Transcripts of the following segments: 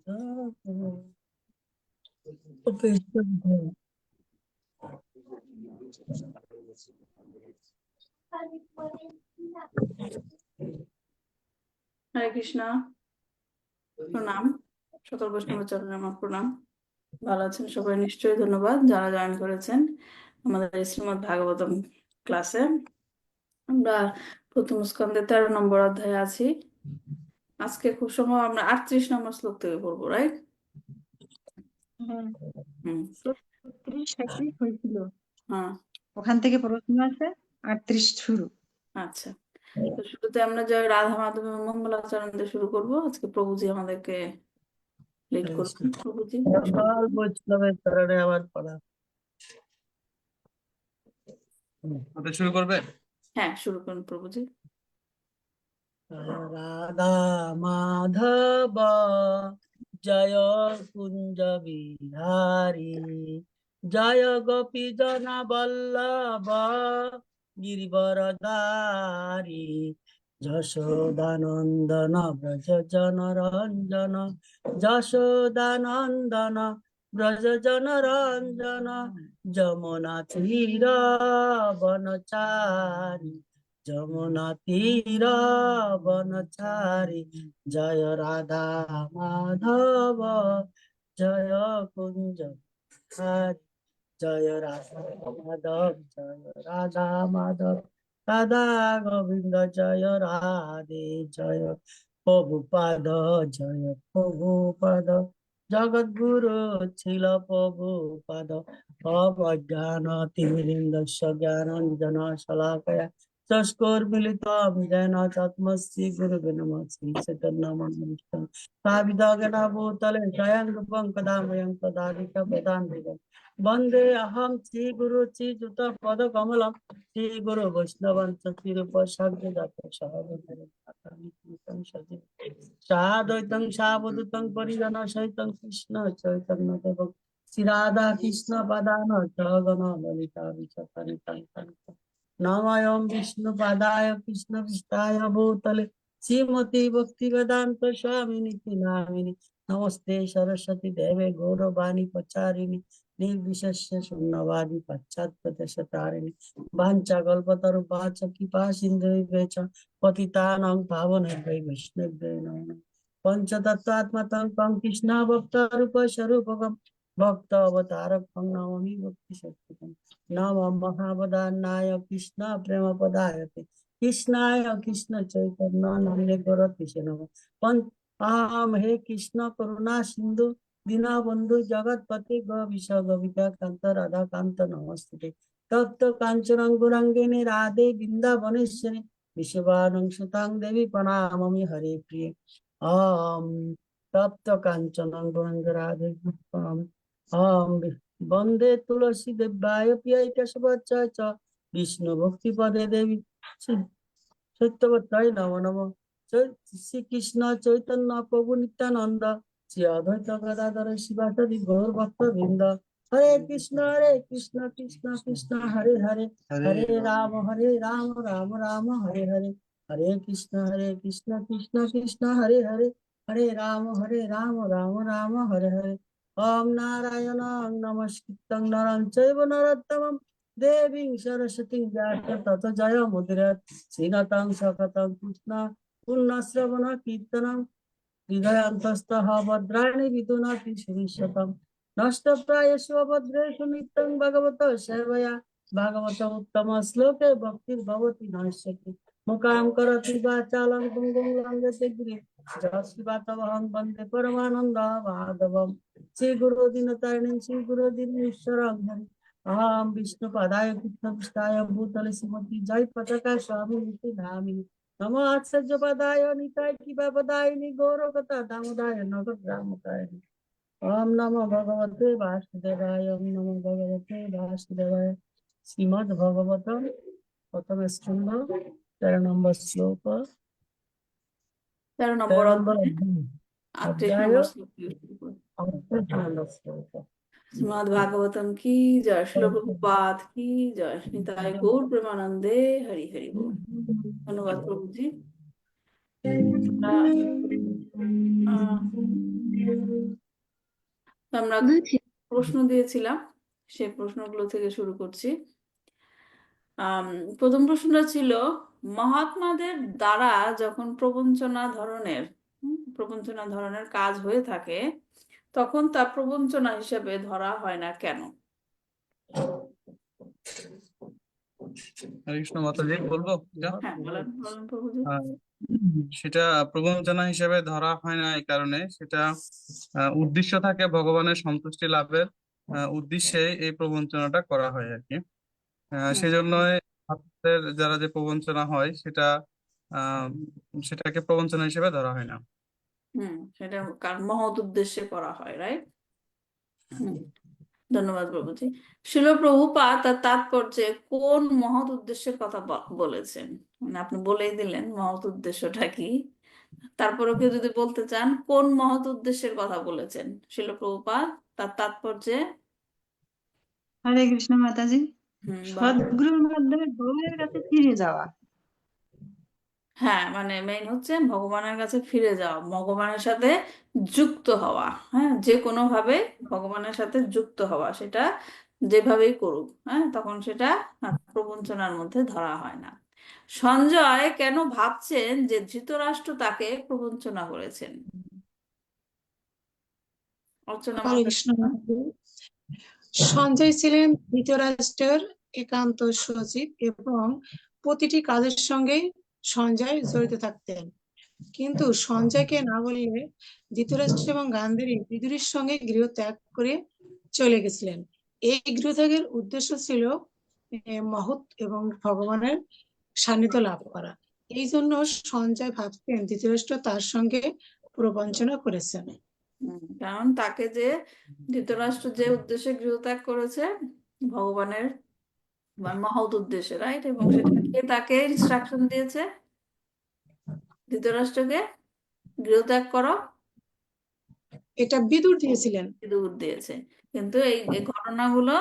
হরে কৃষ্ণ, প্রণাম। সকল বৈষ্ণবাচার্যের আমার প্রণাম। ভালো আছেন সবাই নিশ্চয়ই? ধন্যবাদ যারা জয়েন করেছেন আমাদের শ্রীমদ্ ভাগবতম ক্লাসে। আমরা প্রথম স্কন্ধে 13 নম্বর অধ্যায়ে আছি। আজকে খুব সম্ভব আমরা 38 নম্বর শ্লোক থেকে পড়বো, রাইট? হয়েছিল, হ্যাঁ, ওখান থেকে প্রশ্ন আছে 38 শুরু। আচ্ছা। তো শুরুতে আমরা জয় রাধা মাধব মঙ্গলাচরণ দিয়ে শুরু করবো। আজকে প্রভুজি আমাদেরকে লিড করবেন। প্রভুজি বৈষ্ণবের চরণে আমার পড়া। শুরু করবে? হ্যাঁ, শুরু করুন প্রভুজি। রাধা মাধব জয় কুঞ্জ বিহারী, জয় গোপী জন বল্লভ গিরিবরধারী, যশোদানন্দন ব্রজ জন রঞ্জন, যশোদানন্দন ব্রজ জন রঞ্জন, যমুনা তীর বনচারী, যমুনা তীর বনচারী, জয় রাধা মাধব জয় কুঞ্জ বিহারী, জয় রাধা মাধব জয় রাধা মাধব, রাধা গোবিন্দ জয় রাধে, জয় প্রভুপাদ জয় প্রভুপাদ, জগদ্গুরু ছিল প্রভুপাদ, অজ্ঞান তিমিরিন্দস্য জ্ঞানাঞ্জন শলাকয়া চস্কোর্মিলিতম যেন তস্मै গুরবে নমঃ। শ্রী চৈতন্যমন্ত্রম সাবিদগণ ভূতলে স্বয়ং রূপং কদাময়ং তদাদিত বেদান্তিকং, বন্দে অহং শ্রী গুরু শ্রীযুত পদ কমলম, শ্রী গুরু বৈষ্ণবঞ্চ শ্রীরূপ সাগ্রজাত সাদ্বৈতং সাবধূতং পরিজন সহিতং কৃষ্ণ চৈতন্য দেব শ্রী রাধা কৃষ্ণ পদান সগণ ললিতা বিচকারিতাং নময়ং বিষ্ণু পাদায় কৃষ্ণ পৃষ্ঠায় ভূতলে শ্রীমতী ভক্তি বেদান্ত স্বামিনী নামিনী, নমস্তে সরস্বতী দেবে গৌরবাণী প্রচারিণী, নির্বিশেষ্য শূন্যবাদী পাশ্চাত্য দেশতারিণী, বাঞ্ছা কল্পতরুবাচ কৃপা সিন্ধুভ্যেষ পতিতানাং পাবনেভ্যো বৈষ্ণবেভ্যো নমো নমঃ। পঞ্চতত্ত্বাত্মকং কং কৃষ্ণ ভক্তরূপ স্বরূপকং, ভক্ত অবতারকং নমামি ভক্তি শক্তিকং, নম মহাবদান্নায় কৃষ্ণ প্রেম পদায়তে, কৃষ্ণায় কৃষ্ণ চৈতন্য নামে গৌরতিষে নমঃ। আহম হে কৃষ্ণ করুণা সিন্ধু দীনবন্ধু জগৎপতি গোবিশ গোপিকা কান্ত রাধা কান্ত নমস্তে, তপ্ত কাঞ্চন গৌরাঙ্গিনী রাধে বৃন্দাবনেশ্বরী, বিশ্ববাণং সুতাং দেবী প্রণামামি হরে প্রিয়ে। তপ্ত কাঞ্চন গৌরাঙ্গ রাধে প্রণামামি, বন্দে তুলসী দেব্যায় প্রিয়ায় কেশবাচ্চায় চ, বিষ্ণু ভক্তি পদে দেবী সত্যবতায় নমো নমঃ। শ্রীকৃষ্ণ চৈতন্য প্রভু নিত্যানন্দ, শ্রী অদ্বৈত গদাধর শিবাসাদি গৌর ভক্ত বৃন্দ, হরে কৃষ্ণ কৃষ্ণ কৃষ্ণ হরে হরে, হরে রাম রাম রাম হরে হরে, হরে কৃষ্ণ কৃষ্ণ কৃষ্ণ হরে হরে, হরে রাম রাম রাম হরে হরে। ওম নারায়ণ নমস্কৃত্যং নরং চৈব নরোত্তমং, দেবীং সরস্বতীং ব্যাসং ততো জয় মুদিরত, শ্রীনতং সকতং কৃষ্ণ পুণ্যশ্রবণ কীর্তনং, হৃদয়ান্তস্থ ভদ্রাণি বিদুনাতি সুবিশতম, নষ্টপ্রায়স্য ভদ্রেষু নিত্যং ভগবত সেবয়া, ভাগবত উত্তম শ্লোকে ভক্তির ভবতি নশ্যতি, মুখাম করতি বাচালং পুঙ্গং লঙ্ঘয়তে গিরিম, যস্মিবাতমহং বন্দে পরমানন্দ মাধবম। শ্রী গুরু দীনতারিণীং শ্রী গুরু দীনেশ্বরং হরি, अहम विष्णु पदाय कृष्ण पृष्ठाय भूतले श्रीमती जय पताका स्वामी नामिनी, नमो आचार्य पदाय निताय कृपा पदायिनी गौरकथा दामोदाय नगर रामदाय। ओम नमो भगवते वासुदेवाय, ओम नमो भगवते वासुदेवाय। श्रीमद् भागवतम प्रथम स्कंद 13 নম্বর শ্লোক, 13 নম্বর 13 নম্বর अध्याय 38 অধ্যায়, নম্বর শ্লোক থেকে শুরু করুন। 38 নম্বর শ্লোক। श्रीमद् भागवतम की जय, श्रील प्रभुपाद की जय, निताय गौर प्रेमानंदे हरि हरि बोल। धन्यवाद प्रभु जी। তো আমরা প্রশ্ন দিয়েছিলাম, সেই প্রশ্নগুলো থেকে শুরু করছি। আম, প্রথম প্রশ্নটা ছিল, মহাত্মাদের দ্বারা যখন প্রবঞ্চনা ধরনের কাজ হয়ে থাকে, তখন তা প্রবঞ্চনা হিসেবে ধরা হয় না কেন? হরে কৃষ্ণ মাতাজি, বলবো এটা? হ্যাঁ, বলেন বলেন প্রভুজি। আহ, সেটা প্রবঞ্চনা হিসেবে ধরা হয় না এই কারণে, সেটা উদ্দেশ্য থাকে ভগবানের সন্তুষ্টি লাভের উদ্দেশ্যে এই প্রবঞ্চনাটা করা হয় আর কি। হুম সেজন্যই ভক্তদের যারা যে প্রবঞ্চনা হয় সেটা আহ সেটাকে প্রবঞ্চনা হিসেবে ধরা হয় না। সেটা কার মহৎ উদ্দেশ্যে করা হয়, রাইট? ধন্যবাদ প্রভুজি। শিল প্রভুপাদ তার তাৎপর্যে কোন মহৎ উদ্দেশ্যের কথা বলেছেন? মানে আপনি বলেই দিলেন মহৎ উদ্দেশ্যটা কি, তারপরেও কেউ যদি বলতে চান কোন মহৎ উদ্দেশ্যের কথা বলেছেন শিল প্রভুপাদ তার তাৎপর্যে। হরে কৃষ্ণ মাতাজি। বলেন। সদ্গুরুর মাধ্যমে ভগবানের কাছে ফিরে যাওয়া। হ্যাঁ, মানে মেইন হচ্ছে ভগবানের কাছে ফিরে যাওয়া, ভগবানের সাথে যুক্ত হওয়া। হ্যাঁ, যে কোনো ভাবে ভগবানের সাথে যুক্ত হওয়া, সেটা যেভাবেই করুক, হ্যাঁ, তখন সেটা প্রবঞ্চনার মধ্যে ধরা হয় না। সঞ্জয় কেন ভাবছেন যে ধৃতরাষ্ট্র তাকে প্রবঞ্চনা করেছেন? অর্চনা হরে মাতা। কৃষ্ণ মহাদেব। সঞ্জয় ছিলেন ধৃতরাষ্ট্রের একান্ত সচিব এবং প্রতিটি কাজের সঙ্গে সঞ্জয় জড়িত থাকতেন। কিন্তু সঞ্জয়কে না বললে ধৃতরাষ্ট্র এবং গান্ধারী বিদুরের সঙ্গে গৃহত্যাগ করে চলে গেছিলেন। এই গৃহত্যাগের উদ্দেশ্য ছিল মহৎ এবং ভগবানের সান্নিধ্য লাভ করা। এই জন্য সঞ্জয় ভাবতেন ধৃতরাষ্ট্র তার সঙ্গে প্রবঞ্চনা করেছেন। কারণ তাকে যে ধৃতরাষ্ট্র যে উদ্দেশ্যে গৃহত্যাগ করেছে, ভগবানের মহৎ উদ্দেশ্যে, রাইট? এবং সেটা কে তাকে ইনস্ট্রাকশন দিয়েছে ধৃতরাষ্ট্রকে গৃহত্যাগ করো? এটা বিদুর দিয়েছিলেন। দূর দিয়েছে। কিন্তু এই এই ঘটনাগুলো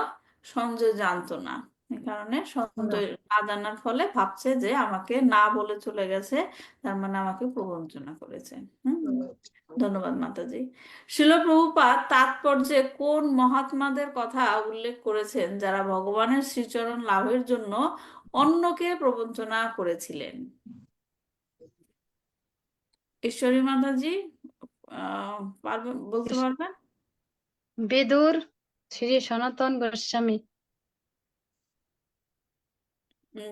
সঞ্জয় জানতো না। এই কারণে সঞ্জয় না জানার ফলে ভাবছে যে আমাকে না বলে চলে গেছে, তার মানে আমাকে প্রবঞ্চনা করেছে। ধন্যবাদ মাতাজি। শিল প্রভুপাদ তাৎপর্যে কোন মহাত্মাদের কথা উল্লেখ করেছেন যারা ভগবানের শ্রীচরণ লাভের জন্য অন্যকে প্রবঞ্চনা করেছিলেন? ঈশ্বরী মাতাজি, পারবেন, বলতে পারবেন? বিদুর, শ্রী সনাতন গোস্বামী।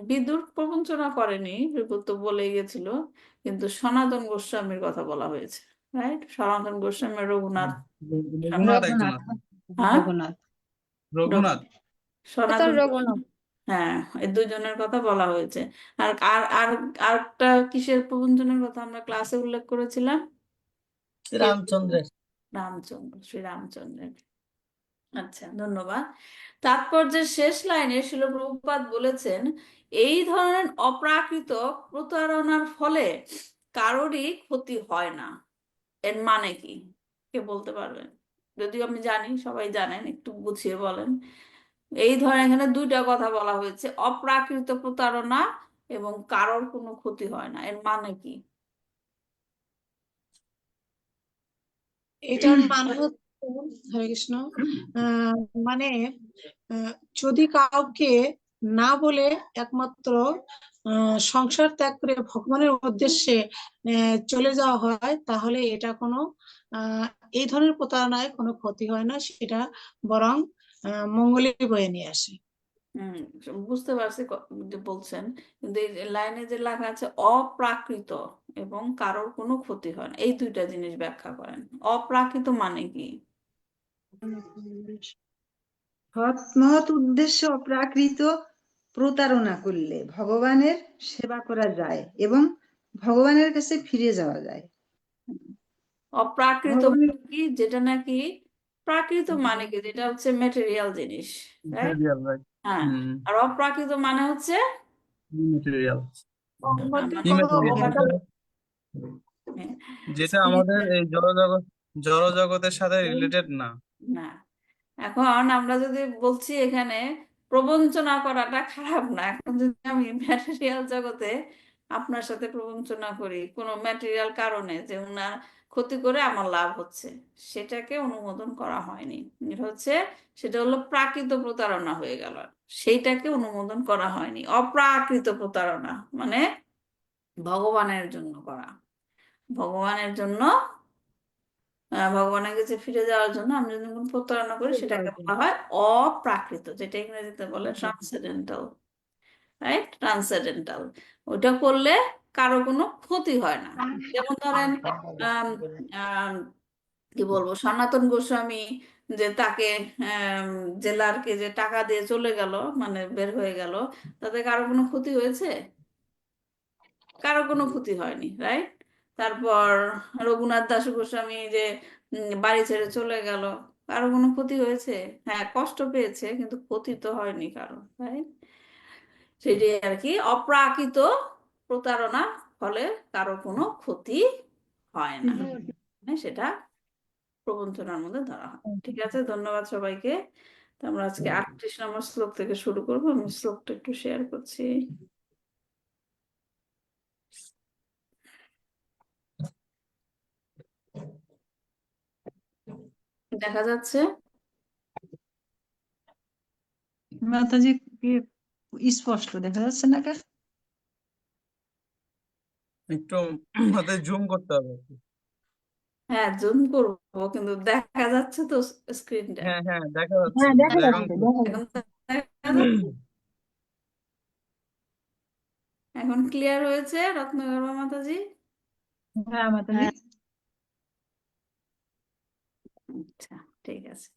বিদুর প্রবঞ্চনা করেনি, বিদুর তো বলেই গেছিল, কিন্তু সনাতন গোস্বামীর কথা বলা হয়েছে, রাইট? সনাতন গোস্বামী রঘুনাথ স্বামী। রঘুনাথ একজন রঘুনাথ, আছে। হ্যাঁ, রঘুনাথ, রঘুনাথ। সনাতন রঘুনাথ। হ্যাঁ, এই দুজনের কথা বলা হয়েছে। আর আর আর আরেকটা কিসের প্রবঞ্চনার কথা আমরা ক্লাসে উল্লেখ করেছিলাম? কে? রামচন্দ্রের। শ্রীরামচন্দ্রের। আচ্ছা, ধন্যবাদ। তাৎপর্যের শেষ লাইনে শিল প্রভুপাদ বলেছেন, এই ধরনের অপ্রাকৃত প্রতারণার ফলে কারোরই ক্ষতি হয় না। এর মানে কি? কে বলতে পারবেন? যদিও আমি জানি সবাই জানেন, একটু বুঝিয়ে বলেন। এই ধরনের এখানে দুইটা কথা বলা হয়েছে, অপ্রাকৃত প্রতারণা এবং কারোর কোনো ক্ষতি হয় না, এর মানে কি? এটার মানে হচ্ছে, হরে কৃষ্ণ, আহ, মানে আহ, যদি কাউকে না বলে একমাত্র সংসার ত্যাগ করে ভগবানের উদ্দেশ্যে চলে যাওয়া হয়, তাহলে এটা কোনো আহ, এই ধরনের প্রতারণায় কোনো ক্ষতি হয় না, সেটা বরং মঙ্গলই বয়ে নিয়ে আসে। হম, বুঝতে পারছি যে বলছেন, কিন্তু এই লাইনে যে লেখা আছে অপ্রাকৃত এবং কারোর কোনো ক্ষতি হয় না, এই দুইটা জিনিস ব্যাখ্যা করেন। অপ্রাকৃত মানে কি? মহৎ উদ্দেশ্য অপ্রাকৃত প্রতারণা করলে ভগবানের সেবা করা যায় এবং ভগবানের কাছে ফিরে যাওয়া যায়। অপ্রাকৃত ভগবানের মানে কি? যেটা নাকি প্রাকৃত মানে কি? যেটা হচ্ছে মেটেরিয়াল জিনিস, রাইট? Material, right. হ্যাঁ, আর অপ্রাকৃত মানে হচ্ছে ম্যাটেরিয়াল, ওর মধ্যে মানে কোনো ইমেটেরিয়াল, হ্যাঁ, যেটা আমাদের এই জড়জগতের সাথে রিলেটেড না। না। এখন আমরা যদি বলছি এখানে প্রবঞ্চনা করাটা খারাপ না, এখন যদি আমি ম্যাটেরিয়াল জগতে আপনার সাথে প্রবঞ্চনা করি কোনো ম্যাটেরিয়াল কারণে, যে উনার ক্ষতি করে আমার লাভ হচ্ছে, সেটাকে অনুমোদন করা হয়নি। এটা হচ্ছে, সেটা হলো প্রাকৃত প্রতারণা হয়ে গেল, সেইটাকে অনুমোদন করা হয়নি। অপ্রাকৃত প্রতারণা মানে ভগবানের জন্য করা, ভগবানের জন্য ভগবানের কাছে ফিরে যাওয়ার জন্য আমরা যদি কোনো প্রতারণা করি সেটাকে বলা হয় অপ্রাকৃত, যেটা ইংরেজিতে বলে ট্রান্সেন্ডেন্টাল, রাইট? ট্রান্সেন্ডেন্টাল। ওটা করলে কারো কোনো ক্ষতি হয় না। যেমন ধরেন আম, আম, কি বলবো, সনাতন গোস্বামী যে তাকে আম, জেলারকে যে টাকা দিয়ে চলে গেল, মানে বের হয়ে গেল, তাতে কারো কোনো ক্ষতি হয়েছে? কারো কোনো ক্ষতি হয়নি, রাইট? তারপর রঘুনাথ দাস গোস্বামী যে বাড়ি ছেড়ে চলে গেল, কারো কোনো ক্ষতি হয়েছে? হ্যাঁ, কষ্ট পেয়েছে, কিন্তু ক্ষতি তো হয়নি কারো, রাইট? সেটাই আর কি, অপ্রাকৃত প্রতারণা ফলে কারো কোনো ক্ষতি হয় না, মানে সেটা প্রবঞ্চনার মধ্যে ধরা হয়। ঠিক আছে, ধন্যবাদ সবাইকে। তো আমরা আজকে 38 নম্বর শ্লোক থেকে শুরু করবো। আমি শ্লোকটা একটু শেয়ার করছি। দেখা যাচ্ছে? মাতাজি কি স্পষ্ট দেখা যাচ্ছে না কা? একটু হাতে জুম করতে হবে আর কি। হ্যাঁ, জুম করবো, কিন্তু দেখা যাচ্ছে তো স্ক্রিনটা? হ্যাঁ হ্যাঁ দেখা যাচ্ছে, হ্যাঁ দেখা কিন্তু এখন যাচ্ছে, দেখা এখন যাচ্ছে। দেখা যাচ্ছে? এখন ক্লিয়ার হয়েছে রত্নগর্ভা মাতাজি? হ্যাঁ মাতাজি। হ্যাঁ, আচ্ছা, ঠিক আছে।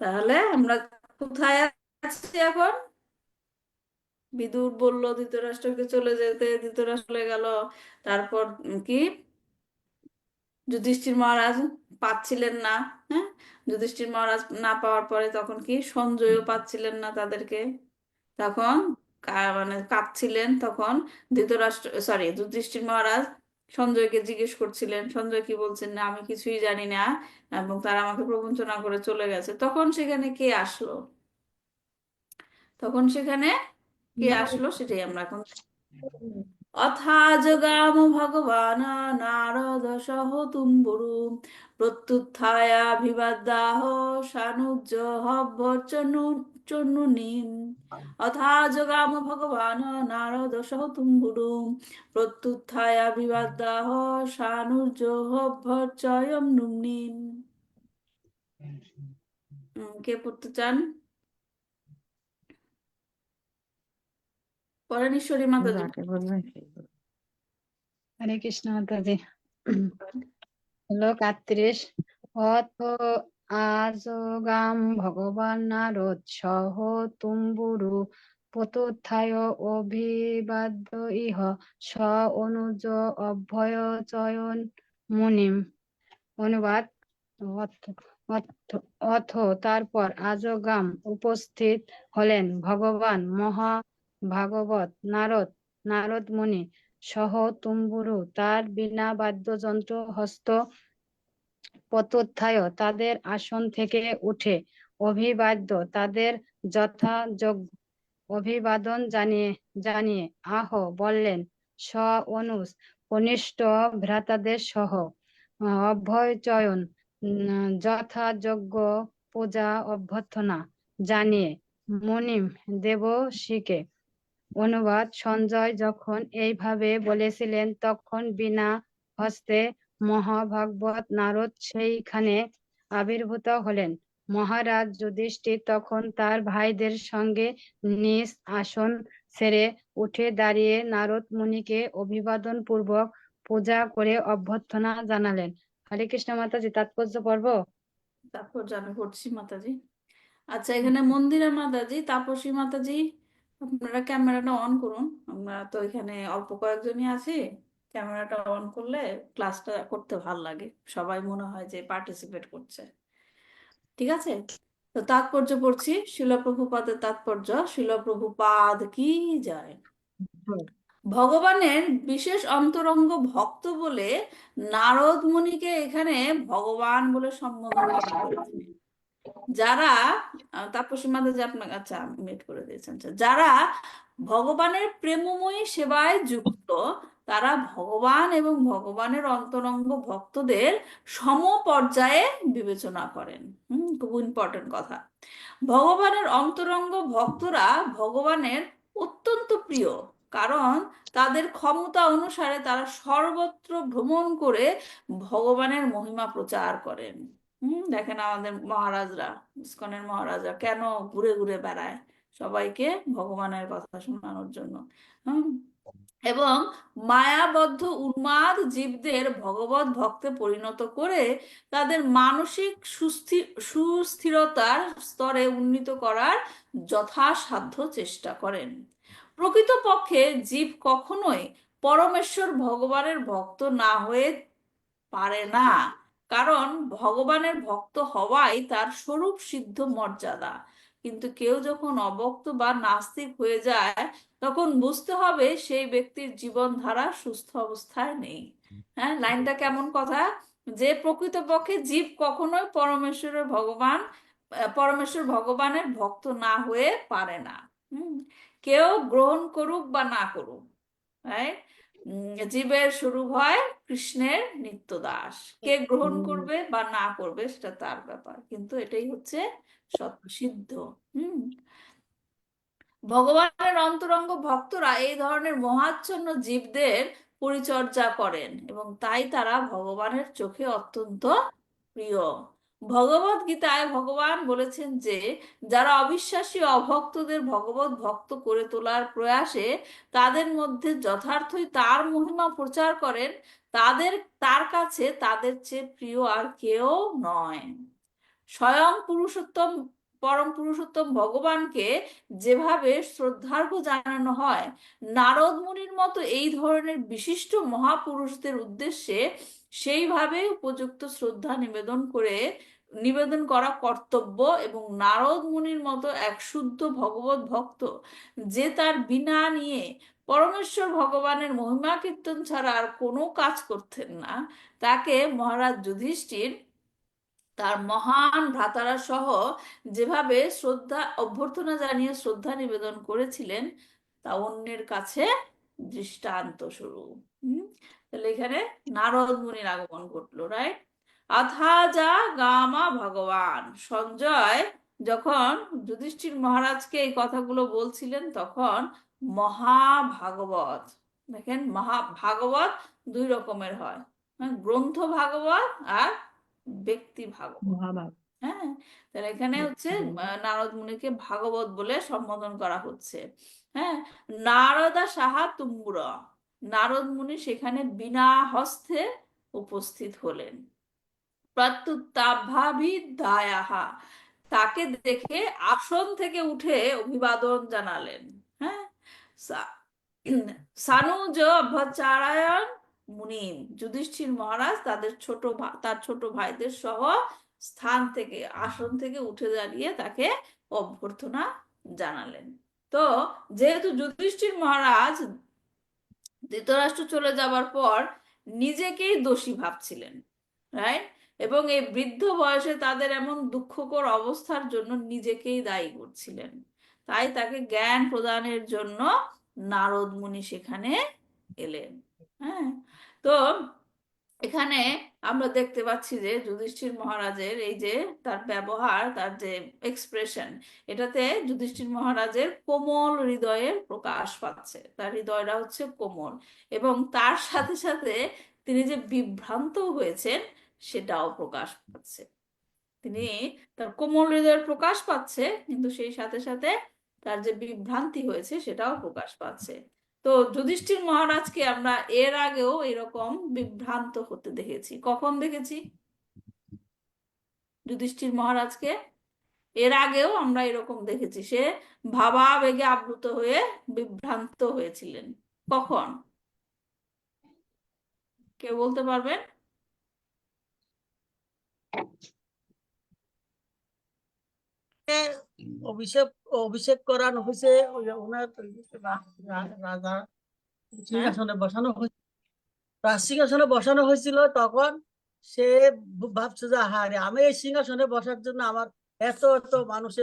তাহলে আমরা কোথায় আছি এখন? বিদুর বলল ধৃতরাষ্ট্রকে চলে যেতে, ধৃতরাষ্ট্র চলে গেল। তারপর কি, যুধিষ্ঠির মহারাজ পাচ্ছিলেন না। হ্যাঁ, যুধিষ্ঠির মহারাজ না পাওয়ার পরে তখন কি, সঞ্জয়ও পাচ্ছিলেন না তাদেরকে। তখন মানে কাঁদছিলেন। তখন যুধিষ্ঠির মহারাজ সঞ্জয়কে জিজ্ঞেস করছিলেন, সঞ্জয় কি বলছেন, না আমি কিছুই জানি না এবং তারা আমাকে প্রবঞ্চনা করে চলে গেছে। তখন সেখানে কে আসলো? তখন সেখানে কে আসলো সেটাই আমরা এখন। অথাজগাম ভগবান নারদ সহ তুম্বুরু প্রত্যুত্থায়াভিবাদাহ সানুজ্জহ্বর্চনুনীম। অথাজগাম ভগবান নারদ সহ তুম্বুরু প্রত্যুত্থায়াভিবাদাহ সানুজ্জহ্বর্চয়ম নুম্নিম। কে পড়তে চান? পরেন ঈশ্বরী মাতাজি। যাকে বলবেন সেই বলবেন। হরে কৃষ্ণ মাতাজি। শ্লোক 38। অথ আজগাম ভগবান নারদ সহ তুম্বুরু প্রত্যুত্থায় অভিবাদ্য ইহ স অনুজ অভয়চয়ন মুনিম। অনুবাদ। অথ অথ- অথ তারপর আজগাম উপস্থিত হলেন ভগবান মহাভাগবত নারদ মুনি সহ তুম্বুরু, তার বীণা বাদ্যযন্ত্র হস্ত প্রত্যুত্থায় তাদের আসন থেকে উঠে অভিবাদ্য তাদের যথাযোগ্য অভিবাদন জানিয়ে আহ বললেন, স অনুজ কনিষ্ঠ ভ্রাতাদের সহ অভয়চয়ন যথাযোগ্য পূজা অভ্যর্থনা জানিয়ে মুনিম দেবর্ষিকে। অনুবাদ। সঞ্জয় যখন এইভাবে বলেছিলেন তখন বিনা হস্তে মহাভাগবত নারদ সেইখানে আবির্ভূত হলেন। মহারাজ যুধিষ্ঠির তখন তার ভাইদের সঙ্গে নিজ আসন ছেড়ে উঠে দাঁড়িয়ে নারদ মুনিকে অভিবাদন পূর্বক পূজা করে অভ্যর্থনা জানালেন। হরে কৃষ্ণ মাতাজি, তাৎপর্য পর্ব। তারপর আমি পড়ছি মাতাজি। আচ্ছা, এখানে মন্দিরা মাতাজি, তাপসী মাতাজি, আপনারা ক্যামেরাটা অন করুন। আমরা তো এখানে অল্প কয়েকজনই আছি। ক্যামেরাটা অন করলে ক্লাসটা করতে ভাল লাগে, সবাই মনে হয় যে পার্টিসিপেট করছে। ঠিক আছে, তো তাৎপর্য পড়ছি। শিল প্রভুপাদের তাৎপর্য। শিল প্রভুপাদ কি যায়। ভগবানের বিশেষ অন্তরঙ্গ ভক্ত বলে নারদ মুনিকে এখানে ভগবান বলে সম্বোধন করা হয়েছে। যারা তাপসী মাতাজি আপনাকে, আচ্ছা মিট করে দিয়েছেন, আচ্ছা, যারা ভগবানের প্রেমময়ী সেবায় যুক্ত তারা ভগবান এবং ভগবানের অন্তরঙ্গ ভক্তদের সমপর্যায়ে বিবেচনা করেন। খুব ইম্পর্টেন্ট কথা। ভগবানের অন্তরঙ্গ ভক্তরা ভগবানের অত্যন্ত প্রিয়, কারণ তাদের ক্ষমতা অনুসারে তারা সর্বত্র ভ্রমণ করে ভগবানের মহিমা প্রচার করেন। দেখেন আমাদের মহারাজরা, ইসকনের মহারাজরা কেন ঘুরে ঘুরে বেড়ায় সবাইকে ভগবানের কথা শোনানোর জন্য। হুম এবং মায়াবদ্ধ উন্মাদ জীবদের ভগবত ভক্তে পরিণত করে তাদের মানসিক সুস্থিরতার স্তরে উন্নীত করার যথাসাধ্য চেষ্টা করেন। প্রকৃতপক্ষে জীব কখনোই পরমেশ্বর ভগবানের ভক্ত না হয়ে পারে না, কারণ ভগবানের ভক্ত হওয়াই তার স্বরূপ সিদ্ধ মর্যাদা। কিন্তু কেউ যখন অভক্ত বা নাস্তিক হয়ে যায়, তখন বুঝতে হবে সেই ব্যক্তির জীবনধারা সুস্থ অবস্থায় নেই। হ্যাঁ, লাইনটা কেমন কথা, যে প্রকৃতপক্ষে জীব কখনোই পরমেশ্বর ভগবানের ভক্ত না হয়ে পারে না। কেউ গ্রহণ করুক বা না করুক, রাইট? জীবের স্বরূপ হয় কৃষ্ণের নিত্য দাস। কে গ্রহণ করবে বা না করবে সেটা তার ব্যাপার, কিন্তু এটাই হচ্ছে সত্যসিদ্ধ। ভগবানের অন্তরঙ্গ ভক্তরা এই ধরনের মহাচ্ছন্ন জীবদের পরিচর্যা করেন এবং তাই তারা ভগবানের চোখে অত্যন্ত প্রিয়। ভগবত গীতায় ভগবান বলেছেন যে যারা অবিশ্বাসী অভক্তদের ভগবত ভক্ত করে তোলার প্রয়াসে তাদের মধ্যে যথার্থই তার মহিমা প্রচার করেন, তার কাছে তাদের চেয়ে প্রিয় আর কেউ নয়। স্বয়ং পরম পুরুষোত্তম ভগবানকে যেভাবে শ্রদ্ধার্ঘ্য জানানো হয়, নারদ মুনির মতো এই ধরনের বিশিষ্ট মহাপুরুষদের উদ্দেশ্যে সেইভাবে উপযুক্ত শ্রদ্ধা নিবেদন করা কর্তব্য। এবং নারদ মুনির মতো এক শুদ্ধ ভগবত ভক্ত, যে তার বিনা নিয়ে পরমেশ্বর ভগবানের মহিমা কীর্তন ছাড়া আর কোনো কাজ করতেন না, তাকে মহারাজ যুধিষ্ঠির তার মহান ভ্রাতারা সহ যেভাবে অভ্যর্থনা জানিয়ে শ্রদ্ধা নিবেদন করেছিলেন, তা অন্যের কাছে দৃষ্টান্ত স্বরূপ। তাহলে এখানে নারদ মুনির আগমন ঘটলো, রাইট? আথা যা গামা ভগবান। সঞ্জয় যখন যুধিষ্ঠির মহারাজকে এই কথাগুলো বলছিলেন, তখন মহাভাগবত, দেখেন মহাভাগবত দুই রকমের হয়, গ্রন্থ ভাগবত আর ব্যক্তি ভাগবত। হ্যাঁ, তাহলে এখানে হচ্ছে নারদ মুনিকে ভাগবত বলে সম্বোধন করা হচ্ছে। হ্যাঁ, নারদা সাহা তুম্বুর, নারদ মুনি সেখানে বিনা হস্তে উপস্থিত হলেন। প্রত্যুত্তাভাবিধায়াহা, তাকে দেখে আসন থেকে উঠে অভিবাদন জানালেন। হ্যাঁ, সানুজ অভ্যাচারায়ণ মুনিম, যুধিষ্ঠির মহারাজ তার ছোট ভাইদের সহ আসন থেকে উঠে দাঁড়িয়ে তাকে অভ্যর্থনা জানালেন। তো যেহেতু যুধিষ্ঠির মহারাজ ধৃতরাষ্ট্র চলে যাবার পর নিজেকেই দোষী ভাবছিলেন, রাইট? এবং এই বৃদ্ধ বয়সে তাদের এমন দুঃখকর অবস্থার জন্য নিজেকেই দায়ী করছিলেন। তাই তাকে জ্ঞান প্রদানের জন্য নারদ মুনি সেখানে এলেন। হ্যাঁ, তো এখানে আমরা দেখতে পাচ্ছি যে যুধিষ্ঠির মহারাজের এই যে তার ব্যবহার, তার যে এক্সপ্রেশন, এটাতে যুধিষ্ঠির মহারাজের কোমল হৃদয়ের প্রকাশ পাচ্ছে। তার হৃদয়টা হচ্ছে কোমল, এবং তার সাথে সাথে তিনি যে বিভ্রান্ত হয়েছেন সেটাও প্রকাশ পাচ্ছে। তার কোমল হৃদয়ের প্রকাশ পাচ্ছে, কিন্তু সেই সাথে সাথে তার যে বিভ্রান্তি হয়েছে সেটাও প্রকাশ পাচ্ছে। তো যুধিষ্ঠির মহারাজকে আমরা এর আগেও এরকম বিভ্রান্ত হতে দেখেছি। কখন দেখেছি যুধিষ্ঠির মহারাজকে? এর আগেও আমরা এরকম দেখেছি, সে ভাবাবেগে আপ্লুত হয়ে বিভ্রান্ত হয়েছিলেন। কখন? কেউ বলতে পারবেন? অভিষেক অভিষেক করানো হয়েছে, ওনার রাজা সিংহাসনে বসানো হয়েছে, সিংহাসনে বসানো হয়েছিল। তখন সে ভাবছে যে আহারে, আমি এই সিংহাসনে বসার জন্য আমার এত এত মানুষ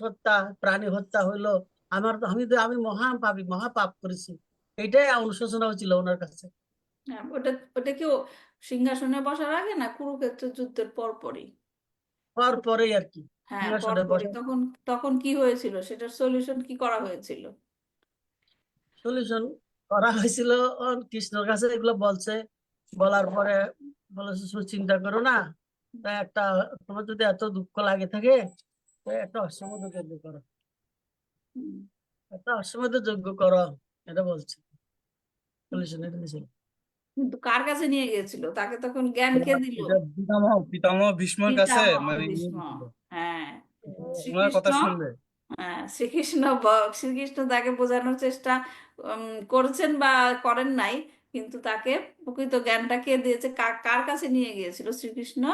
হত্যা, প্রাণী হত্যা হইলো, আমি মহাপাপী, মহাপাপ করেছি। এটাই অনুশোচনা হচ্ছিল ওনার কাছে। হ্যাঁ, ওটা কি ও সিংহাসনে বসার আগে না কুরুক্ষেত্রের যুদ্ধের পরপরই? পরেই আর কি হ্যাঁ, সিংহাসনে পরপরই। বসা। তখন তখন কি হয়েছিল, সেটার সলিউশন কি করা হয়েছিল? সলিউশন করা হয়েছিল, কৃষ্ণর কাছে এগুলো বলছে, বলার পরে বলেছে চিন্তা করো না, তা একটা, তোমার যদি এত দুঃখ লাগে থাকে তো একটা অশ্বমেধ যজ্ঞ করো, হুম। একটা অশ্বমেধ যজ্ঞ করো, এটা বলছে। সলিউশন এটা দিয়েছিল। কিন্তু কার কাছে নিয়ে গিয়েছিল? তাকে তখন জ্ঞান কে দিল? এটা পিতামহ পিতামহ ভীষ্মর কাছে পিতামহ মানে নিয়ে ভীষ্ম। গেছিল। হ্যাঁ, ওনার শ্রীকৃষ্ণ। কথা শুনবে। হ্যাঁ, শ্রীকৃষ্ণ তাকে বোঝানোর চেষ্টা করেছেন বা করেন নাই, কিন্তু তাকে প্রকৃত জ্ঞানটা কে দিয়েছে, কার কাছে নিয়ে গিয়েছিল শ্রীকৃষ্ণ?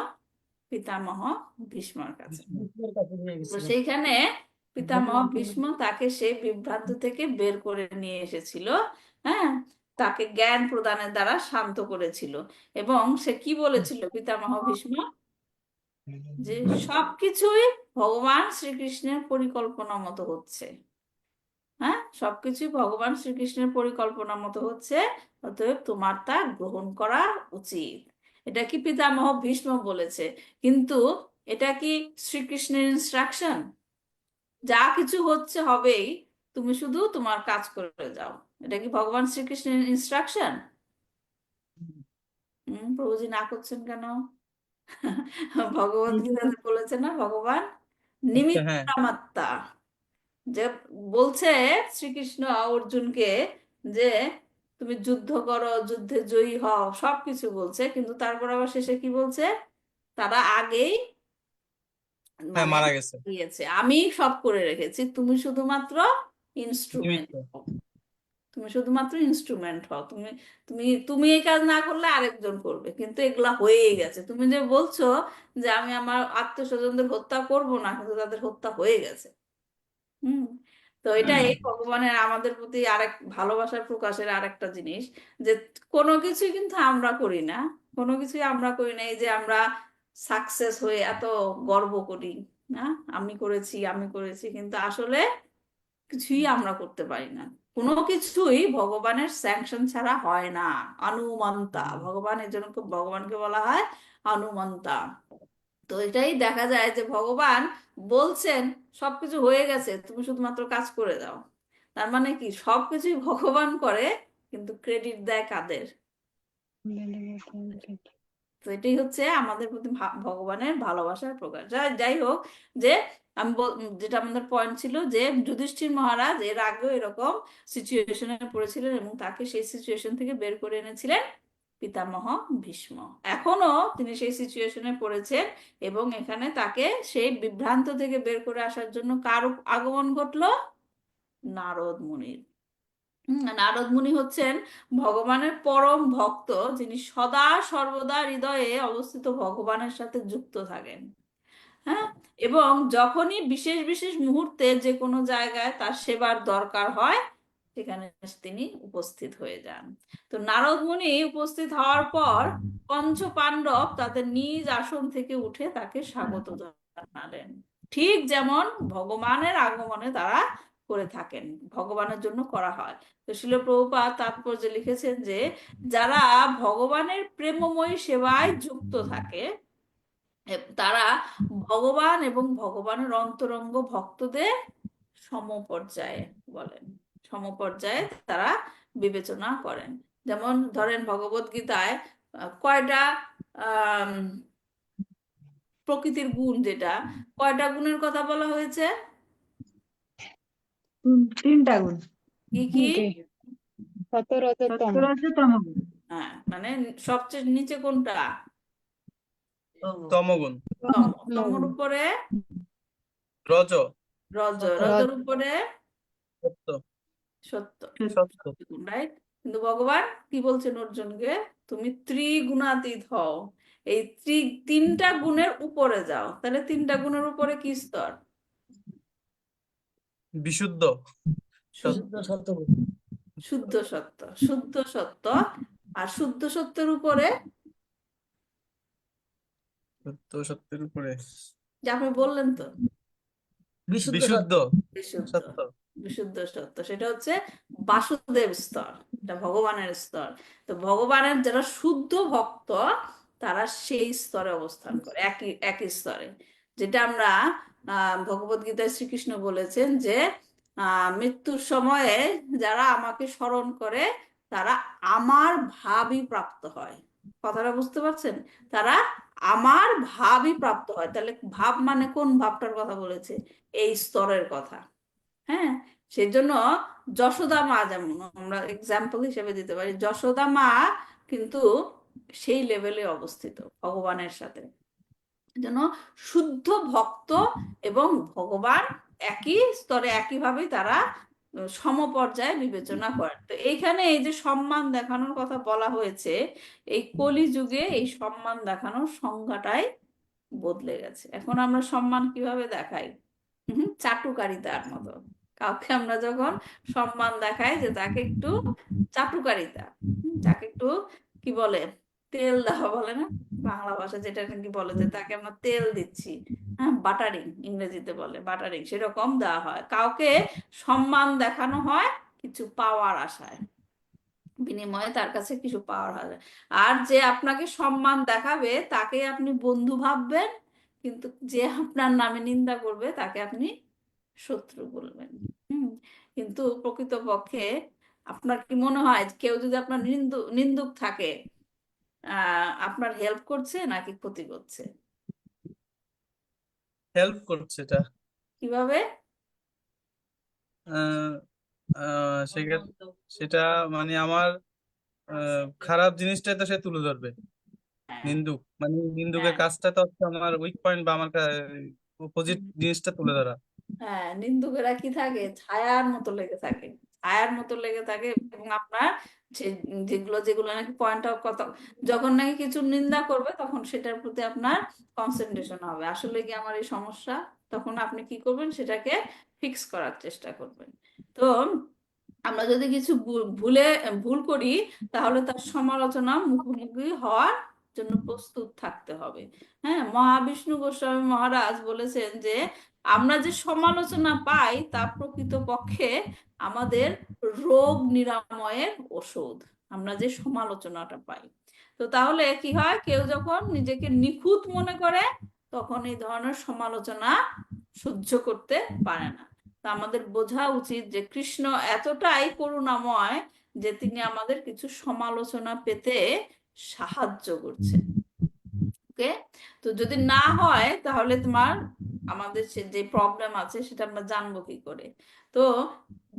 পিতামহ ভীষ্মর কাছে। বিষ্ণুর কাছে নিয়ে তো গেছিল। সেইখানে পিতামহ ভীষ্ম তাকে সেই বিভ্রান্ত থেকে বের করে নিয়ে এসেছিল। হ্যাঁ, তাকে জ্ঞান প্রদানের দ্বারা শান্ত করেছিল। এবং সে কি বলেছিল পিতামহ ভীষ্ম? যে সবকিছুই ভগবান শ্রীকৃষ্ণের পরিকল্পনা মতো হচ্ছে। হ্যাঁ, সবকিছুই ভগবান শ্রীকৃষ্ণের পরিকল্পনা মতো হচ্ছে, অতএব তোমার তা গ্রহণ করা উচিত। এটা কি পিতামহ ভীষ্ম বলেছে, কিন্তু এটা কি শ্রীকৃষ্ণের ইনস্ট্রাকশন? যা কিছু হচ্ছে হবেই, তুমি শুধু তোমার কাজ করে যাও। এটা কি ভগবান শ্রীকৃষ্ণের ইনস্ট্রাকশন? প্রভুজি না করছেন কেন? ভগবত গীতাতে বলেছে না ভগবান আচ্ছা, হ্যাঁ। নিমিত্তামাত্তা, যে বলছে শ্রীকৃষ্ণ অর্জুনকে যে তুমি যুদ্ধ করো, যুদ্ধে জয়ী হও, সবকিছু বলছে, কিন্তু তারপর আবার শেষে কি বলছে? তারা আগেই হ্যাঁ, মানে মারা গেছে। গিয়েছে, আমি সব করে রেখেছি, তুমি শুধুমাত্র ইনস্ট্রুমেন্ট। নিমিত্ত। তুমি শুধুমাত্র ইনস্ট্রুমেন্ট হও। তুমি তুমি তুমি এই কাজ না করলে আরেকজন করবে, কিন্তু এগুলা হয়েই গেছে। তুমি যে বলছো যে আমি আমার আত্মীয়স্বজনদের হত্যা করব না, কিন্তু তাদের হত্যা হয়ে গেছে। হুম। তো এটাই ভগবানের আমাদের প্রতি আরেক ভালোবাসার প্রকাশের আরেকটা জিনিস, যে কোনো কিছুই কিন্তু আমরা করি না। কোনো কিছুই আমরা করি না এই যে আমরা সাকসেস হয়ে এত গর্ব করি, না আমি করেছি আমি করেছি, কিন্তু আসলে কিছুই আমরা করতে পারি না। কোনো কিছুই ভগবানের স্যাংশন ছাড়া হয় না। অনুমন্তা ভগবান, এর জন্য ভগবানকে বলা হয় অনুমন্তা। তো এটাই দেখা যায় যে ভগবান বলছেন সবকিছু হয়ে গেছে, তুমি শুধুমাত্র কাজ করে দাও। তার মানে কি সবকিছুই ভগবান করে, কিন্তু ক্রেডিট দেয় কাদের? তো এটাই হচ্ছে আমাদের প্রতি ভগবানের ভালোবাসার প্রকাশ। যাই যাই হোক, যে যেটা আমাদের পয়েন্ট ছিল, যে যুধিষ্ঠির মহারাজ এর আগেও এরকম সিচুয়েশনে পড়েছিলেন এবং তাকে সেই সিচুয়েশন থেকে বের করে এনেছিলেন পিতামহ ভীষ্ম। এখনো তিনি সেই সিচুয়েশনে পড়েছেন, এবং এখানে তাকে সেই বিভ্রান্ত থেকে বের করে আসার জন্য কার আগমন ঘটলো? নারদ মুনির। নারদ মুনি হচ্ছেন ভগবানের পরম ভক্ত, যিনি সদা সর্বদা হৃদয়ে অবস্থিত ভগবানের সাথে যুক্ত থাকেন। হ্যাঁ, এবং যখনই বিশেষ বিশেষ মুহূর্তে যে কোনো জায়গায় তার সেবার দরকার হয়, সেখানে তিনি উপস্থিত হয়ে যান। তো নারদ মুনি উপস্থিত হওয়ার পর পঞ্চ পাণ্ডব তাদের নিজ আসন থেকে উঠে তাকে স্বাগত জানালেন, ঠিক যেমন ভগবানের আগমনে তারা করে থাকেন, ভগবানের জন্য করা হয়। তো শিল প্রভুপাদ তাৎপর্যে লিখেছেন যে যারা ভগবানের প্রেমময়ী সেবায় যুক্ত থাকে, তারা ভগবান এবং ভগবানের অন্তরঙ্গ ভক্তদের সমপর্যায়ে বলেন, সমপর্যায়ে তারা বিবেচনা করেন। যেমন ধরেন ভগবত গীতায় কয়টা আহ প্রকৃতির গুণ, যেটা কয়টা গুণের কথা বলা হয়েছে? তিনটা গুণ। কি কি? সতরজতম। সত্য রজ তম গুণ। হ্যাঁ, মানে সবচেয়ে নিচে কোনটা? তমগুণ। তমর উপরে রজ। রজর উপরে সত্য। সত্য। সত্য। রাইট। কিন্তু ভগবান কি বলছেন অর্জুনকে? তুমি ত্রিগুণাতীত হও, এই তিনটা গুণের উপরে যাও। তাহলে তিনটা গুণের উপরে কি স্তর? বিশুদ্ধ শুদ্ধ। সত্য। সত্যগুণ। শুদ্ধ সত্য, শুদ্ধ সত্য। আর শুদ্ধ সত্যের উপরে, সত্য সত্যের উপরে যে আপনি বললেন তো, বিশুদ্ধ বিশুদ্ধ সত্য। বিশুদ্ধ। সত্য। বিশুদ্ধ সত্য, সেটা হচ্ছে বাসুদেব স্তর। এটা ভগবানের স্তর। তো ভগবানের যারা শুদ্ধ ভক্ত তারা সেই স্তরে অবস্থান করে, একই একই স্তরে। যেটা আমরা ভগবদ গীতায় শ্রীকৃষ্ণ বলেছেন যে মৃত্যুর সময়ে যারা আমাকে স্মরণ করে তারা আমার ভাবই প্রাপ্ত হয়। কথাটা বুঝতে পারছেন? তারা আমার ভাবই প্রাপ্ত হয়। তাহলে ভাব মানে কোন ভাবটার কথা বলেছে? এই স্তরের কথা। হ্যাঁ, সেই জন্য যশোদা মা, যেমন আমরা এক্সাম্পল হিসেবে দিতে পারি, যশোদা মা কিন্তু সেই লেভেলে অবস্থিত ভগবানের সাথে। যেন শুদ্ধ ভক্ত এবং ভগবান একই স্তরে, একইভাবেই তারা সমপর্যায়ে বিবেচনা করেন। তো এইখানে এই যে সম্মান দেখানোর কথা বলা হয়েছে, এই কলিযুগে এই সম্মান দেখানোর সংজ্ঞাটাই বদলে গেছে। এখন আমরা সম্মান কিভাবে দেখাই? চাটুকারিতার মতো। কাউকে আমরা যখন সম্মান দেখাই যে তাকে একটু চাটুকারিতা, তাকে একটু কি বলে, তেল দেওয়া বলে না বাংলা ভাষা, যেটা নাকি বলে যে তাকে আমরা তেল দিচ্ছি, হ্যাঁ, বাটারিং ইংরেজিতে বলে, বাটারিং, সেরকম দেওয়া হয়। কাউকে সম্মান দেখানো হয় কিছু পাওয়ার আশায়, বিনিময়ে তার কাছে কিছু পাওয়ার হবে। আর যে আপনাকে সম্মান দেখাবে তাকে আপনি বন্ধু ভাববেন, কিন্তু যে আপনার নামে নিন্দা করবে তাকে আপনি শত্রু বলবেন। হুম। কিন্তু প্রকৃতপক্ষে আপনার কি মনে হয় কেউ যদি আপনার নিন্দুক থাকে, আপনার হেল্প করছে নাকি ক্ষতি করছে? হেল্প করছে এটা। কিভাবে? আহ, সেটা মানে আমার খারাপ জিনিসটাই তো সে তুলে ধরবে। হ্যাঁ, নিন্দুকের হ্যাঁ, কাজটা তো হচ্ছে আমার উইক পয়েন্ট বা আমার অপোজিট জিনিসটা তুলে ধরা। হ্যাঁ, নিন্দুকেরা কি থাকে, ছায়ার মতো লেগে থাকে, ছায়ার মতো লেগে থাকে। এবং আপনার যে যেগুলো যেগুলো নাকি পয়েন্ট আউট কথা, যখন নাকি কিছু নিন্দা করবে তখন সেটার প্রতি আপনার কনসেন্ট্রেশন হবে, আসলে কি আমার এই সমস্যা। তখন আপনি কি করবেন, সেটাকে ফিক্স করার চেষ্টা করবেন। তো আমরা যদি কিছু ভুল করি তাহলে তার সমালোচনা মুখোমুখি হওয়ার জন্য প্রস্তুত থাকতে হবে। হ্যাঁ, মহাবিষ্ণু গোস্বামী মহারাজ বলেছেন যে আমরা যে সমালোচনা পাই তা প্রকৃতপক্ষে আমাদের রোগ নিরাময়ের ওষুধ। আমরা যে সমালোচনাটা পাই, তো তাহলে কি হয়, কেউ যখন নিজেকে নিখুঁত মনে করে তখন এই ধরনের সমালোচনা সহ্য করতে পারে না। তা আমাদের বোঝা উচিত যে কৃষ্ণ এতটাই করুণাময় যে তিনি আমাদের কিছু সমালোচনা পেতে সাহায্য করছেন। ওকে, তো যদি না হয় তাহলে আমাদের যে প্রবলেম আছে সেটা আমরা জানবো কি করে? তো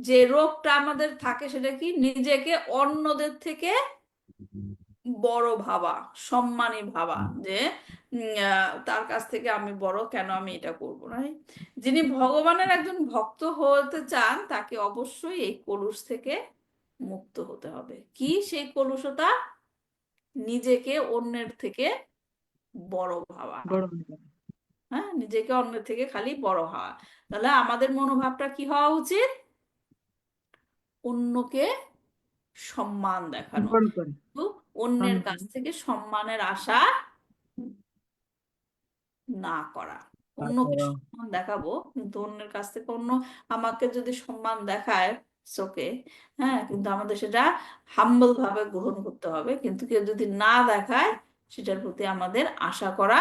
যে রোগটা আমাদের থাকে সেটা কি, নিজেকে অন্যদের থেকে বড় ভাবা, সম্মানী ভাবা, যে তার কাছ থেকে আমি বড়, কেন আমি এটা করব না। যিনি ভগবানের একজন ভক্ত হতে চান তাকে অবশ্যই এই কলুষ থেকে মুক্ত হতে হবে। কি সেই কলুষতা? নিজেকে অন্যের থেকে বড় ভাবা। বড় হ্যাঁ, নিজেকে অন্যের থেকে খালি বড় হওয়া। তাহলে আমাদের মনোভাবটা কি হওয়া উচিত? অন্যকে সম্মান দেখানো, বড় করে কিন্তু অন্যের কাছ সম্মান থেকে সম্মানের আশা না করা। অন্যকে তারপর সম্মান দেখাবো কিন্তু অন্যের কাছ থেকে অন্য আমাকে যদি সম্মান দেখায় ওকে, হ্যাঁ, কিন্তু আমাদের সেটা হাম্বল ভাবে গ্রহণ করতে হবে। কিন্তু কেউ যদি না দেখায় সেটার প্রতি আমাদের আশা করা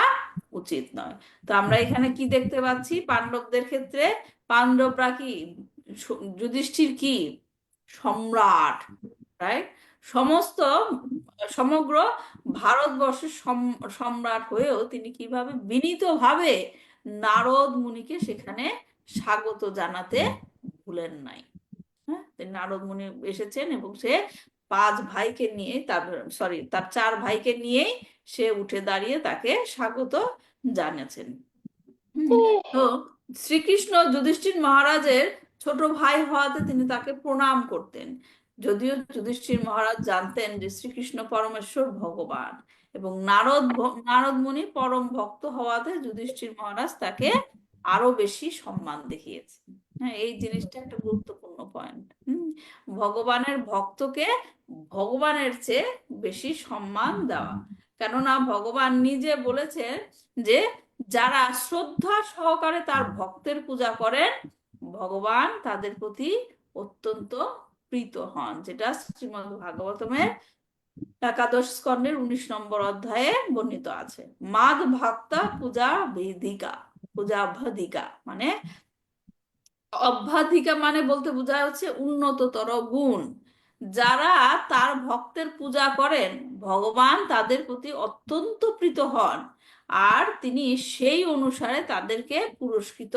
উচিত নয়। তো আমরা এখানে কি দেখতে পাচ্ছি পাণ্ডবদের ক্ষেত্রে? পাণ্ডবরা কি, যুধিষ্ঠির কি সম্রাট, রাইট? সমস্ত সমগ্র ভারতবর্ষের সম্রাট হয়েও তিনি কিভাবে বিনীতভাবে নারদ মুনিকে সেখানে স্বাগত জানাতে ভুলেন নাই। হ্যাঁ, নারদ মুনি এসেছেন এবং সে 5 ভাইকে নিয়ে, তার 4 ভাইকে নিয়েই সে উঠে দাঁড়িয়ে তাকে স্বাগত জানিয়েছেন। তো শ্রীকৃষ্ণ যুধিষ্ঠির মহারাজের ছোট ভাই হওয়াতে তিনি তাকে প্রণাম করতেন। যদিও যুধিষ্ঠির মহারাজ জানতেন যে শ্রীকৃষ্ণ পরমেশ্বর ভগবান, এবং নারদ মুনি পরম ভক্ত হওয়াতে যুধিষ্ঠির মহারাজ তাকে আরো বেশি সম্মান দেখিয়েছেন। হ্যাঁ, এই জিনিসটা একটা গুরুত্বপূর্ণ পয়েন্ট। ভগবানের ভক্তকে ভগবানের চেয়ে বেশি সম্মান দেওয়া। কেননা ভগবান নিজে বলেছেন যে যারা শ্রদ্ধা সহকারে তার ভক্তের পূজা করেন ভগবান তাদের প্রতি অত্যন্ত প্রীত হন, যেটা শ্রীমদ্ ভাগবতমের একাদশ স্কন্ধের 19 নম্বর অধ্যায়ে বর্ণিত আছে। মাদ ভক্তা পূজা বেদিকা, পূজা অভ্যাধিকা মানে, অভ্যাধিকা মানে বলতে বোঝায় হচ্ছে উন্নততর গুণ। যারা তার ভক্তের পূজা করেন, ভগবান তাদের প্রতি অত্যন্ত প্রীত হন, আর তিনি সেই অনুসারে তাদেরকে পুরস্কৃত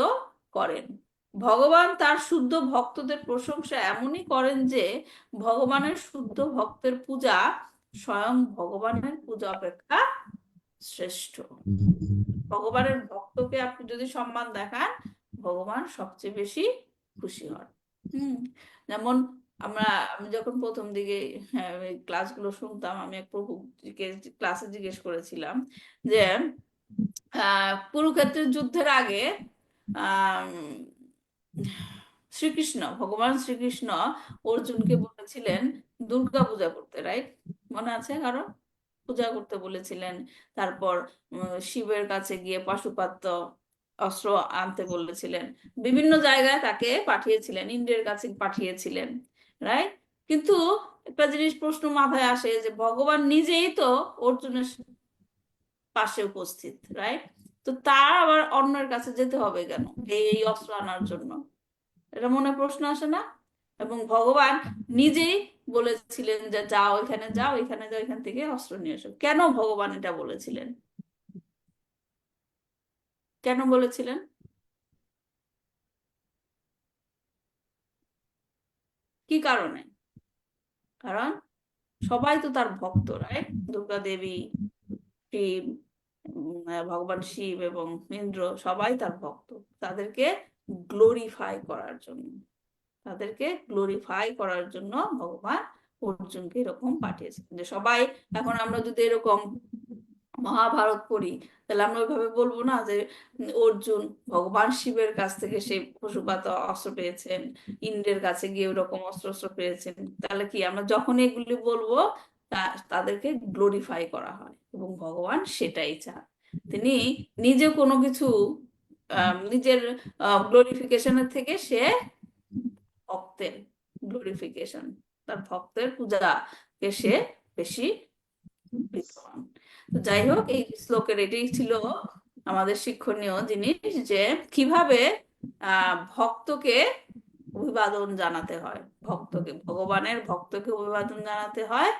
করেন। ভগবান তার শুদ্ধ ভক্তদের প্রশংসা এমনই করেন যে ভগবানের শুদ্ধ ভক্তের পূজা স্বয়ং ভগবানের পূজা অপেক্ষা শ্রেষ্ঠ। ভগবানের ভক্তকে আপনি যদি সম্মান দেখান, ভগবান সবচেয়ে বেশি খুশি হন। যেমন আমি যখন প্রথম দিকে ক্লাসগুলো শুনতাম, আমি এক প্রভুকে ক্লাসে জিজ্ঞেস করেছিলাম যে কুরুক্ষেত্রের যুদ্ধের আগে ভগবান শ্রীকৃষ্ণ অর্জুনকে বলেছিলেন দুর্গা পূজা করতে, রাইট? মনে আছে কারণ? পূজা করতে বলেছিলেন। তারপর শিবের কাছে গিয়ে পাশুপাত্য অস্ত্র আনতে বলেছিলেন, বিভিন্ন জায়গায় তাকে পাঠিয়েছিলেন, ইন্দ্রের কাছে পাঠিয়েছিলেন, রাইট? কিন্তু একটা জিনিস প্রশ্ন মাথায় আসে যে ভগবান নিজেই তো অর্জুনের পাশে উপস্থিত, রাইট? তো তার আবার অন্যের কাছে যেতে হবে কেন এই অস্ত্র আনার জন্য? এটা মনে প্রশ্ন আসে না? এবং ভগবান নিজেই বলেছিলেন যে যাও এখানে, যাও এখানে, যাও এখান থেকে অস্ত্র নিয়ে এসো। কেন ভগবান এটা বলেছিলেন? কেন বলেছিলেন? কি কারণে? কারণ সবাই তো তার ভক্ত, রাইট? দুর্গা দেবী, শিব, ভগবান শিব এবং ইন্দ্র সবাই তার ভক্ত। তাদেরকে গ্লোরিফাই করার জন্য, তাদেরকে গ্লোরিফাই করার জন্য ভগবান অর্জুনকে এরকম পাঠিয়েছেন। যে সবাই এখন আমরা যদি এরকম মহাভারত পড়ি, তাহলে আমরা ওইভাবে বলবো না যে অর্জুন ভগবান শিবের কাছ থেকে সেই পশুপাত অস্ত্র পেয়েছেন, ইন্দ্রের কাছে গিয়ে ওরকম অস্ত্র পেয়েছেন। তাহলে কি আমরা যখন এগুলি বলবো তাদেরকে গ্লোরিফাই করা হয়, এবং ভগবান সেটাই চান। তিনি নিজে কোনো কিছু নিজের গ্লোরিফিকেশনের থেকে সে ভক্তের গ্লোরিফিকেশন, তার ভক্তের পূজাকে সে বেশি প্রীত হন। তো যাই হোক, এই শ্লোকের এটাই ছিল আমাদের শিক্ষণীয় জিনিস, যে কিভাবে ভক্তকে অভিবাদন জানাতে হয়, ভক্তকে, ভগবানের ভক্তকে অভিবাদন জানাতে হয়,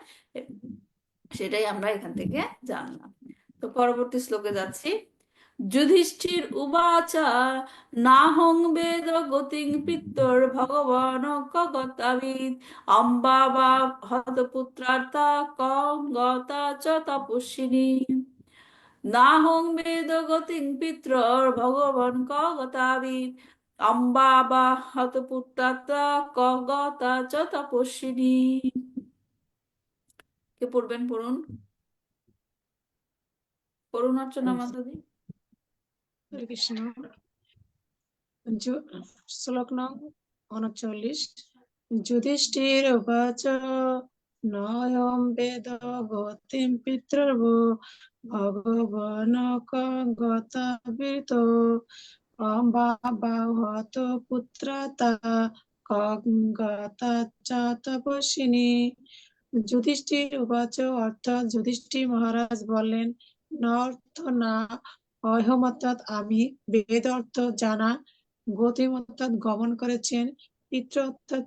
সেটাই আমরা এখান থেকে জানলাম। তো পরবর্তী শ্লোকে যাচ্ছি। যুধিষ্ঠির উবাচ নাহং বেদ গতিং পিতর ভগবান কগতাবিদ অম্বা বা হতপুত্রার্থা কঙ্গতা চ তপস্বিনী। নাহং বেদ গতিং পিতর ভগবান কগতাবিদ অম্বা বা হতপুত্রার্থা কগতা চ তপস্বিনী। কে পড়বেন? পড়ুন, পড়ুন অর্চনা মাতাজি। হরে কৃষ্ণ। শ্লোক নং 39। যুধিষ্ঠির উবাচ নয়ং বেদ গতিম পিতৃর্ভো ভগবান কগতাবিতো অম্বাবাহত পুত্রতা কগতা চ তপস্বিনী। যুধিষ্ঠির উবাচ অর্থাৎ যুধিষ্ঠির মহারাজ বললেন, ন অর্থ না, অহম অর্থাৎ আমি, বেদ অর্থ জানা, গতিম অর্থাৎ গমন করেছেন, পিতৃ অর্থাৎ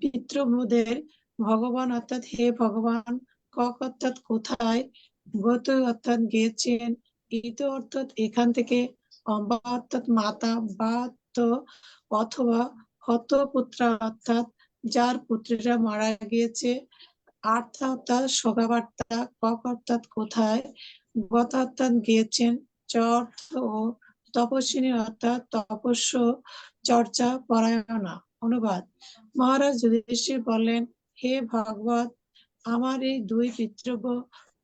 পিতৃভূদের, ভগবান অর্থাৎ হে ভগবান, কক অর্থাৎ কোথায়, গত অর্থাৎ গিয়েছেন, ইত অর্থাৎ এখান থেকে, অম্বা অর্থাৎ মাতা, বা অথবা হত পুত্র অর্থাৎ যার পুত্ররা মারা গিয়েছে, আর্থ অর্থাৎ শোকাবার্তা, কক অর্থাৎ কোথায়, গত অর্থাৎ গিয়েছেন, চ অর্থ ও, তপস্বিনী অর্থাৎ তপস্য চর্চা পরায়ণা। অনুবাদ। মহারাজ যুধিষ্ঠির বললেন, হে ভগবত, আমার এই দুই পিতৃব্য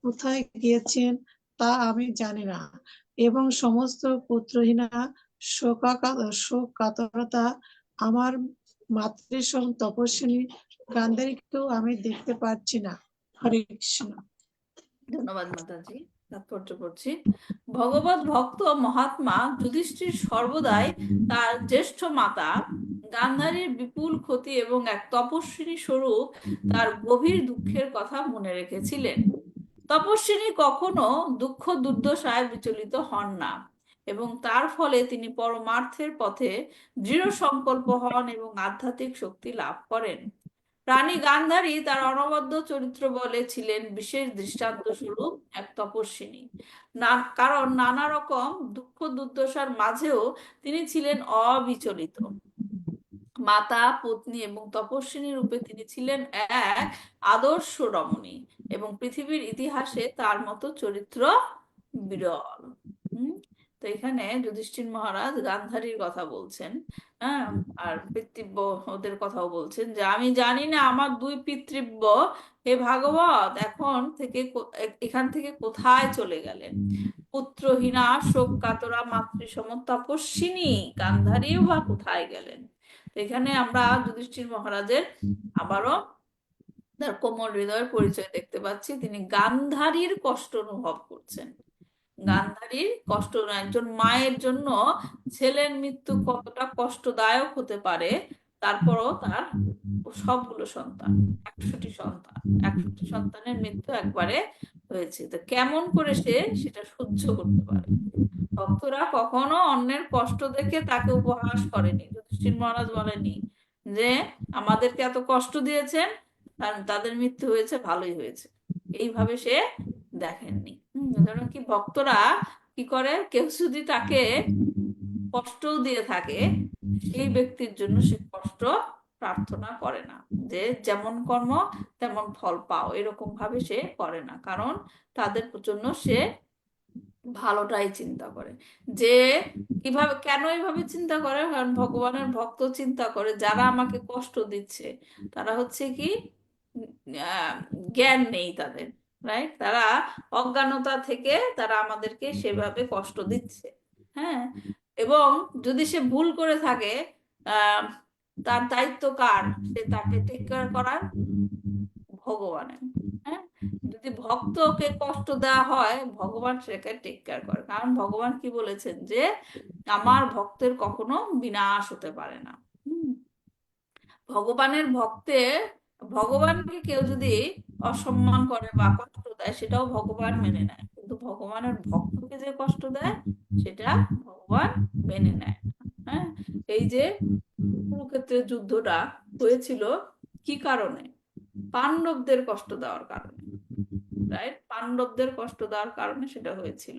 কোথায় গিয়েছেন তা আমি জানি না, এবং সমস্ত পুত্রহীনা শোক কাতরতা আমার মাতৃসম তপস্বিনী গান্ধারীকেও আমি দেখতে পাচ্ছি না। হরে কৃষ্ণ। ধন্যবাদ মাতাজি। তাৎপর্য পড়ছি। ভগবত ভক্ত মহাত্মা যুধিষ্ঠির সর্বদাই তার জ্যেষ্ঠ মাতা গান্ধারীর বিপুল ক্ষতি এবং এক তপস্বিনী স্বরূপ তার গভীর দুঃখের কথা মনে রেখেছিলেন। তপস্বিনী কখনো দুঃখ দুর্দশায় বিচলিত হন না এবং তার ফলে তিনি পরমার্থের পথে দৃঢ় সংকল্প হন এবং আধ্যাত্মিক শক্তি লাভ করেন। রানী গান্ধারী তার অনবদ্য চরিত্র বলে ছিলেন বিশেষ দৃষ্টান্ত স্বরূপ এক তপস্বিনী। কারণ নানা রকম দুঃখ দুর্দশার মাঝেও তিনি ছিলেন অবিচলিত। মাতা, পত্নী এবং তপস্বিনী রূপে তিনি ছিলেন এক আদর্শ রমণী এবং পৃথিবীর ইতিহাসে তার মতো চরিত্র বিরল। তো এখানে যুধিষ্ঠির মহারাজ গান্ধারীর কথা বলছেন, হ্যাঁ, আর পিতৃব্য ওদের কথাও বলছেন যে আমি জানি না আমার দুই পিতৃব্য হে ভাগবত এখান থেকে কোথায় চলে গেলেন। পুত্রহীনা শোক কাতরা মাতৃসম তপস্বিনী গান্ধারীও বা কোথায় গেলেন। এখানে আমরা যুধিষ্ঠির মহারাজের আবারও তার কোমল হৃদয়ের পরিচয় দেখতে পাচ্ছি। তিনি গান্ধারীর কষ্ট অনুভব করছেন। গান্ধারীর কষ্ট, একজন মায়ের জন্য ছেলের মৃত্যু কতটা কষ্টদায়ক হতে পারে, তারপরও তার সবগুলো সন্তান, 100টি সন্তানের মৃত্যু একবারে হয়েছে, তো কেমন করে সে সেটা সহ্য করতে পারে। ভক্তরা কখনো অন্যের কষ্ট দেখে তাকে উপহাস করেনি। যুধিষ্ঠির মহারাজ বলেনি যে আমাদেরকে এত কষ্ট দিয়েছেন, তাদের মৃত্যু হয়েছে, ভালোই হয়েছে, এইভাবে সে দেখেননি। ধরুন কি ভক্তরা কি করে, কেউ যদি তাকে কষ্টও দিয়ে থাকে সেই ব্যক্তির জন্য সে কষ্ট প্রার্থনা করে না, যে যেমন কর্ম তেমন ফল পাও, এরকম ভাবে সে করে না। কারণ তাদের জন্য সে ভালোটাই চিন্তা করে। যে কিভাবে, কেন এইভাবে চিন্তা করে, কারণ ভগবানের ভক্ত চিন্তা করে যারা আমাকে কষ্ট দিচ্ছে তারা হচ্ছে কি জ্ঞান নেই তাদের, রাইট? তারা অজ্ঞানতা থেকে তারা আমাদেরকে সেভাবে কষ্ট দিচ্ছে, হ্যাঁ। এবং যদি সে ভুল করে থাকে, তার দায়িত্ব কার? সে তাকে টেক কেয়ার করার ভগবানের, হ্যাঁ। যদি ভক্তকে কষ্ট দেওয়া হয়, ভগবান সেটাকে টেক কেয়ার করে। কারণ ভগবান কি বলেছেন যে আমার ভক্তের কখনো বিনাশ হতে পারে না। ভগবানকে কেউ যদি অসম্মান করে বা কষ্ট দেয়, সেটাও ভগবান মেনে নেয়, কিন্তু ভগবানের ভক্তকে যে কষ্ট দেয় সেটা ভগবান মেনে নেয়। হ্যাঁ, এই যে কুরুক্ষেত্রের যুদ্ধটা হয়েছিল কি কারণে? পাণ্ডবদের কষ্ট দেওয়ার কারণে, রাইট? পাণ্ডবদের কষ্ট দেওয়ার কারণে সেটা হয়েছিল।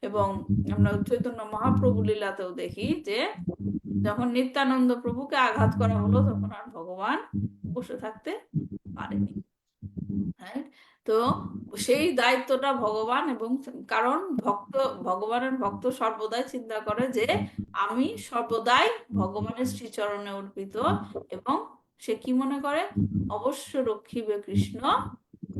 এবং আমরা চৈতন্য মহাপ্রভু লীলাতেও দেখি যে যখন নিত্যানন্দ প্রভুকে আঘাত করা হলো, তখন আর ভগবান বসে থাকতে পারেনি, রাইট? তো সেই দায়িত্বটা ভগবান, এবং কারণ ভগবানের ভক্ত সর্বদাই চিন্তা করে যে আমি সর্বদাই ভগবানের শ্রীচরণে অর্পিত, এবং সে কি মনে করে, অবশ্য রক্ষিবে কৃষ্ণ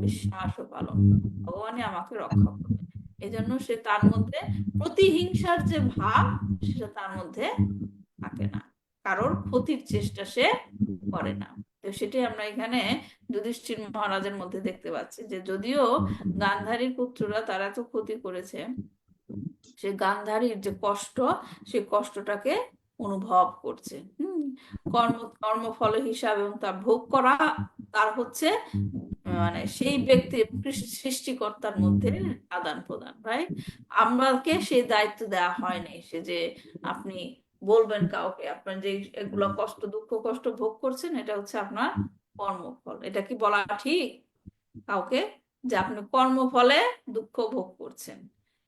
বিশ্বাস ও পালন, ভগবানই আমাকে রক্ষা করবে। এই জন্য সে তার মধ্যে প্রতিহিংসার যে ভাব সেটা তার মধ্যে থাকে না, কারোর ক্ষতির চেষ্টা সে করে না। তো সেটাই আমরা এখানে যুধিষ্ঠির মহারাজের মধ্যে দেখতে পাচ্ছি, যে যদিও গান্ধারীর পুত্ররা তারা তো ক্ষতি করেছে, সে গান্ধারীর যে কষ্ট, সেই কষ্টটাকে অনুভব করছে। কর্মফল হিসাবে, এবং তা ভোগ করা তার হচ্ছে মানে সেই ব্যক্তি সৃষ্টিকর্তার মধ্যে আদান প্রদান, রাইট? আমাকে সেই দায়িত্ব দেওয়া হয়নি সে যে আপনি বলবেন কাউকে আপনার যে এগুলো কষ্ট, দুঃখ কষ্ট ভোগ করছেন, এটা হচ্ছে আপনার কর্মফল। এটা কি বলা ঠিক কাউকে যে আপনি কর্মফলে দুঃখ ভোগ করছেন?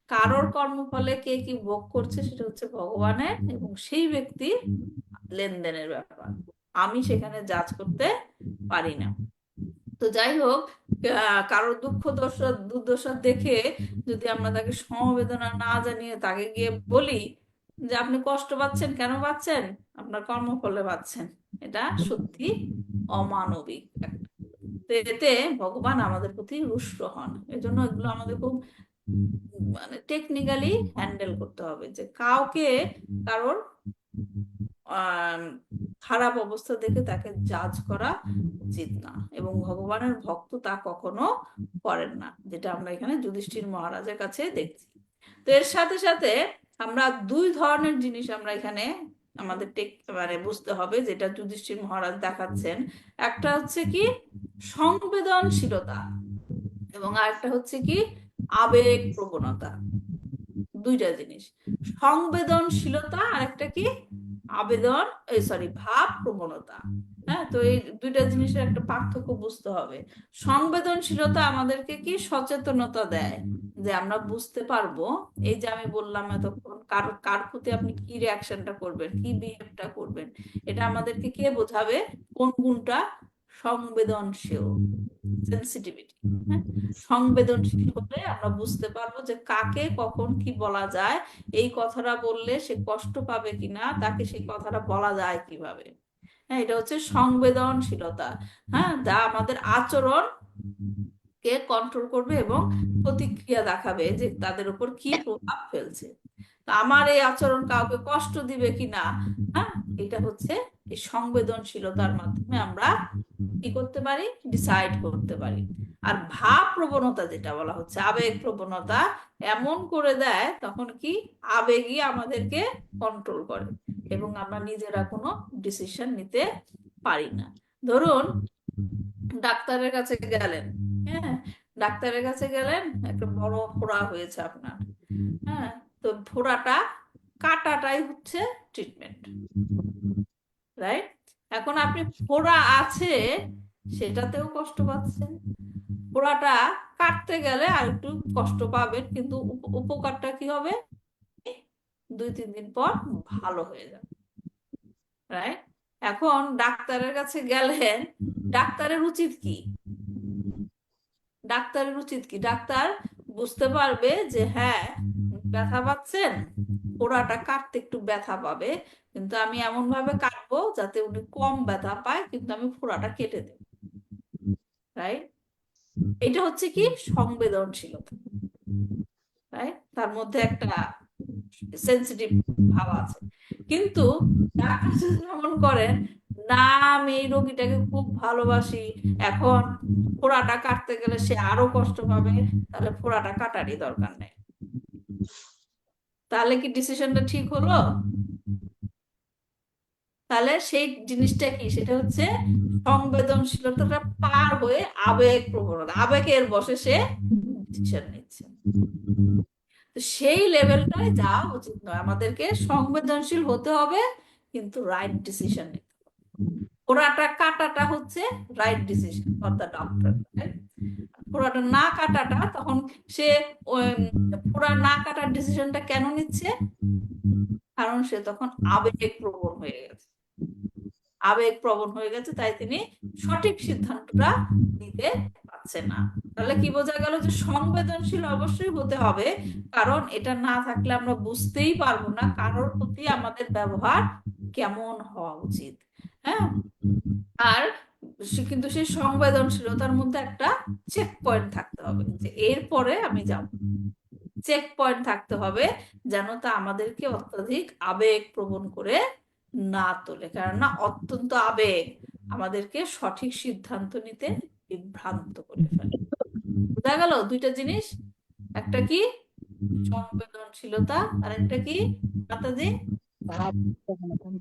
কারোর কর্মফলে কে কি ভোগ করছে সেটা হচ্ছে ভগবানের এবং সেই ব্যক্তির লেনদেনের ব্যাপার, আমি সেখানে জাজ করতে পারি না। তো যাই হোক, কারোর দুঃখ দুর্দশা দেখে যদি আমরা তাকে সমবেদনা না জানিয়ে তাকে গিয়ে বলি যে আপনি কষ্ট পাচ্ছেন, কেন পাচ্ছেন? আপনার কর্মফলে পাচ্ছেন, এটা সত্যি অমানবিক। তো এতে ভগবান আমাদের প্রতি রুষ্ট হন। এজন্য এগুলো আমাদের খুব মানে টেকনিক্যালি হ্যান্ডেল করতে হবে, যে কাউকে কারোর খারাপ অবস্থা দেখে তাকে জাজ করা উচিত না, এবং ভগবানের ভক্ত তা কখনো করেন না, যেটা আমরা এখানে যুধিষ্ঠির মহারাজের কাছে দেখছি। তো এর সাথে সাথে আমরা দুই ধরনের জিনিস আমরা এখানে আমাদের মানে বুঝতে হবে, যেটা যুধিষ্ঠির মহারাজ দেখাচ্ছেন। একটা হচ্ছে কি সংবেদনশীলতা, এবং আরেকটা হচ্ছে কি আবেগ প্রবণতা। দুইটা জিনিস, সংবেদনশীলতা আর একটা কি ভাব প্রবণতা। হ্যাঁ, তো এই দুইটা জিনিসের একটা পার্থক্য বুঝতে হবে। সংবেদনশীলতা আমাদেরকে কি সচেতনতা দেয়, যে আমরা বুঝতে পারবো, এই যে আমি বললাম এতক্ষণ, কার কার প্রতি আপনি কি রিয়াকশনটা করবেন, কি বিহেভটা করবেন, এটা আমাদেরকে কে বোঝাবে, কোন গুণটা সংবেদনশীল, সেন্সিটিভিটি। হ্যাঁ, সংবেদনশীল হলে আমরা বুঝতে পারবো যে কাকে কখন কি বলা যায়, এই কথাটা বললে সে কষ্ট পাবে কিনা, তাকে সেই কথাটা বলা যায় কিভাবে। হ্যাঁ, এটা হচ্ছে সংবেদনশীলতা। হ্যাঁ, যা আমাদের আচরণ কে কন্ট্রোল করবে এবং প্রতিক্রিয়া দেখাবে যে তাদের উপর কি প্রভাব ফেলছে। তা আমার এই আচরণ কাউকে কষ্ট দিবে কিনা, হ্যাঁ, এটা হচ্ছে এই সংবেদনশীলতার মাধ্যমে আমরা কি করতে পারি, ডিসাইড করতে পারি। আর ভাব প্রবণতা যেটা বলা হচ্ছে, আবেগ প্রবণতা, এমন করে দেয় তখন কি আবেগই আমাদেরকে কন্ট্রোল করে এবং আমরা নিজেরা কোনো ডিসিশন নিতে পারি না। ধরুন ডাক্তারের কাছে গেলেন, হ্যাঁ, ডাক্তারের কাছে গেলেন, একটা বড় ফোড়া হয়েছে আপনার। হ্যাঁ, তো ফোড়াটা কাটাটাই হচ্ছে ট্রিটমেন্ট, রাইট? এখন আপনি ফোড়া আছে সেটাতেও কষ্ট পাচ্ছেন, ফোড়াটা কাটতে গেলে আর একটু কষ্ট পাবেন, কিন্তু উপকারটা কি হবে, 2-3 দিন পর ভালো হয়ে যাবে, রাইট? এখন ডাক্তারের কাছে গেলেন, ডাক্তারের উচিত কি, ডাক্তারের উচিত কি, ডাক্তার বুঝতে পারবে যে হ্যাঁ ব্যথা পাচ্ছেন, ফোড়াটা কাটতে একটু ব্যথা পাবে, কিন্তু আমি এমন ভাবে কাটবো যাতে উনি কম ব্যথা পায়, কিন্তু আমি ফোড়াটা কেটে দেব, রাইট? এটা হচ্ছে কি সংবেদনশীলতা, রাইট? তার মধ্যে একটা সেন্সিটিভ ভাব আছে। কিন্তু ডাক্তার যদি এমন করেন, না আমি এই রোগীটাকে খুব ভালোবাসি, এখন ফোড়াটা কাটতে গেলে সে আরো কষ্ট পাবে, তাহলে ফোড়াটা কাটারই দরকার নেই, তাহলে কি ডিসিশনটা ঠিক হলো? তাহলে সেই জিনিসটা কি, সেটা হচ্ছে সংবেদনশীলতাটা পার হয়ে আবেগ প্রবণতা, আবেগের বশে সে ডিসিশন নিচ্ছে। তো সেই লেভেলটায় যাওয়া উচিত নয়, আমাদেরকে সংবেদনশীল হতে হবে, কিন্তু রাইট ডিসিশন নিতে হবে। ফোড়াটা কাটাটা হচ্ছে right decision for the doctor, ফোড়াটা না কাটাটা, তখন সে ফোড়া না কাটার ডিসিশনটা কেন নিচ্ছে, কারণ সে তখন আবেগ প্রবণ হয়ে গেছে, আবেগ প্রবণ হয়ে গেছে, তাই তিনি সঠিক সিদ্ধান্তটা নিতে পারছে না। তাহলে কি বোঝা গেল, যে সংবেদনশীল অবশ্যই হতে হবে, কারণ এটা না থাকলে আমরা বুঝতেই পারবো না কারোর প্রতি আমাদের ব্যবহার কেমন হওয়া উচিত। হ্যাঁ, আর কিন্তু সেই সংবেদনশীলতার মধ্যে একটা চেক পয়েন্ট থাকতে হবে, যে এরপরে আমি যাব, চেক পয়েন্ট থাকতে হবে, যেন তা আমাদেরকে অত্যধিক আবেগ প্রবণ করে না তোলে, কেননা অত্যন্ত আবেগ আমাদেরকে সঠিক সিদ্ধান্ত নিতে বিভ্রান্ত করে ফেলে। বোঝা গেল দুইটা জিনিস, একটা কি সংবেদনশীলতা, আর একটা কি মাতাজি,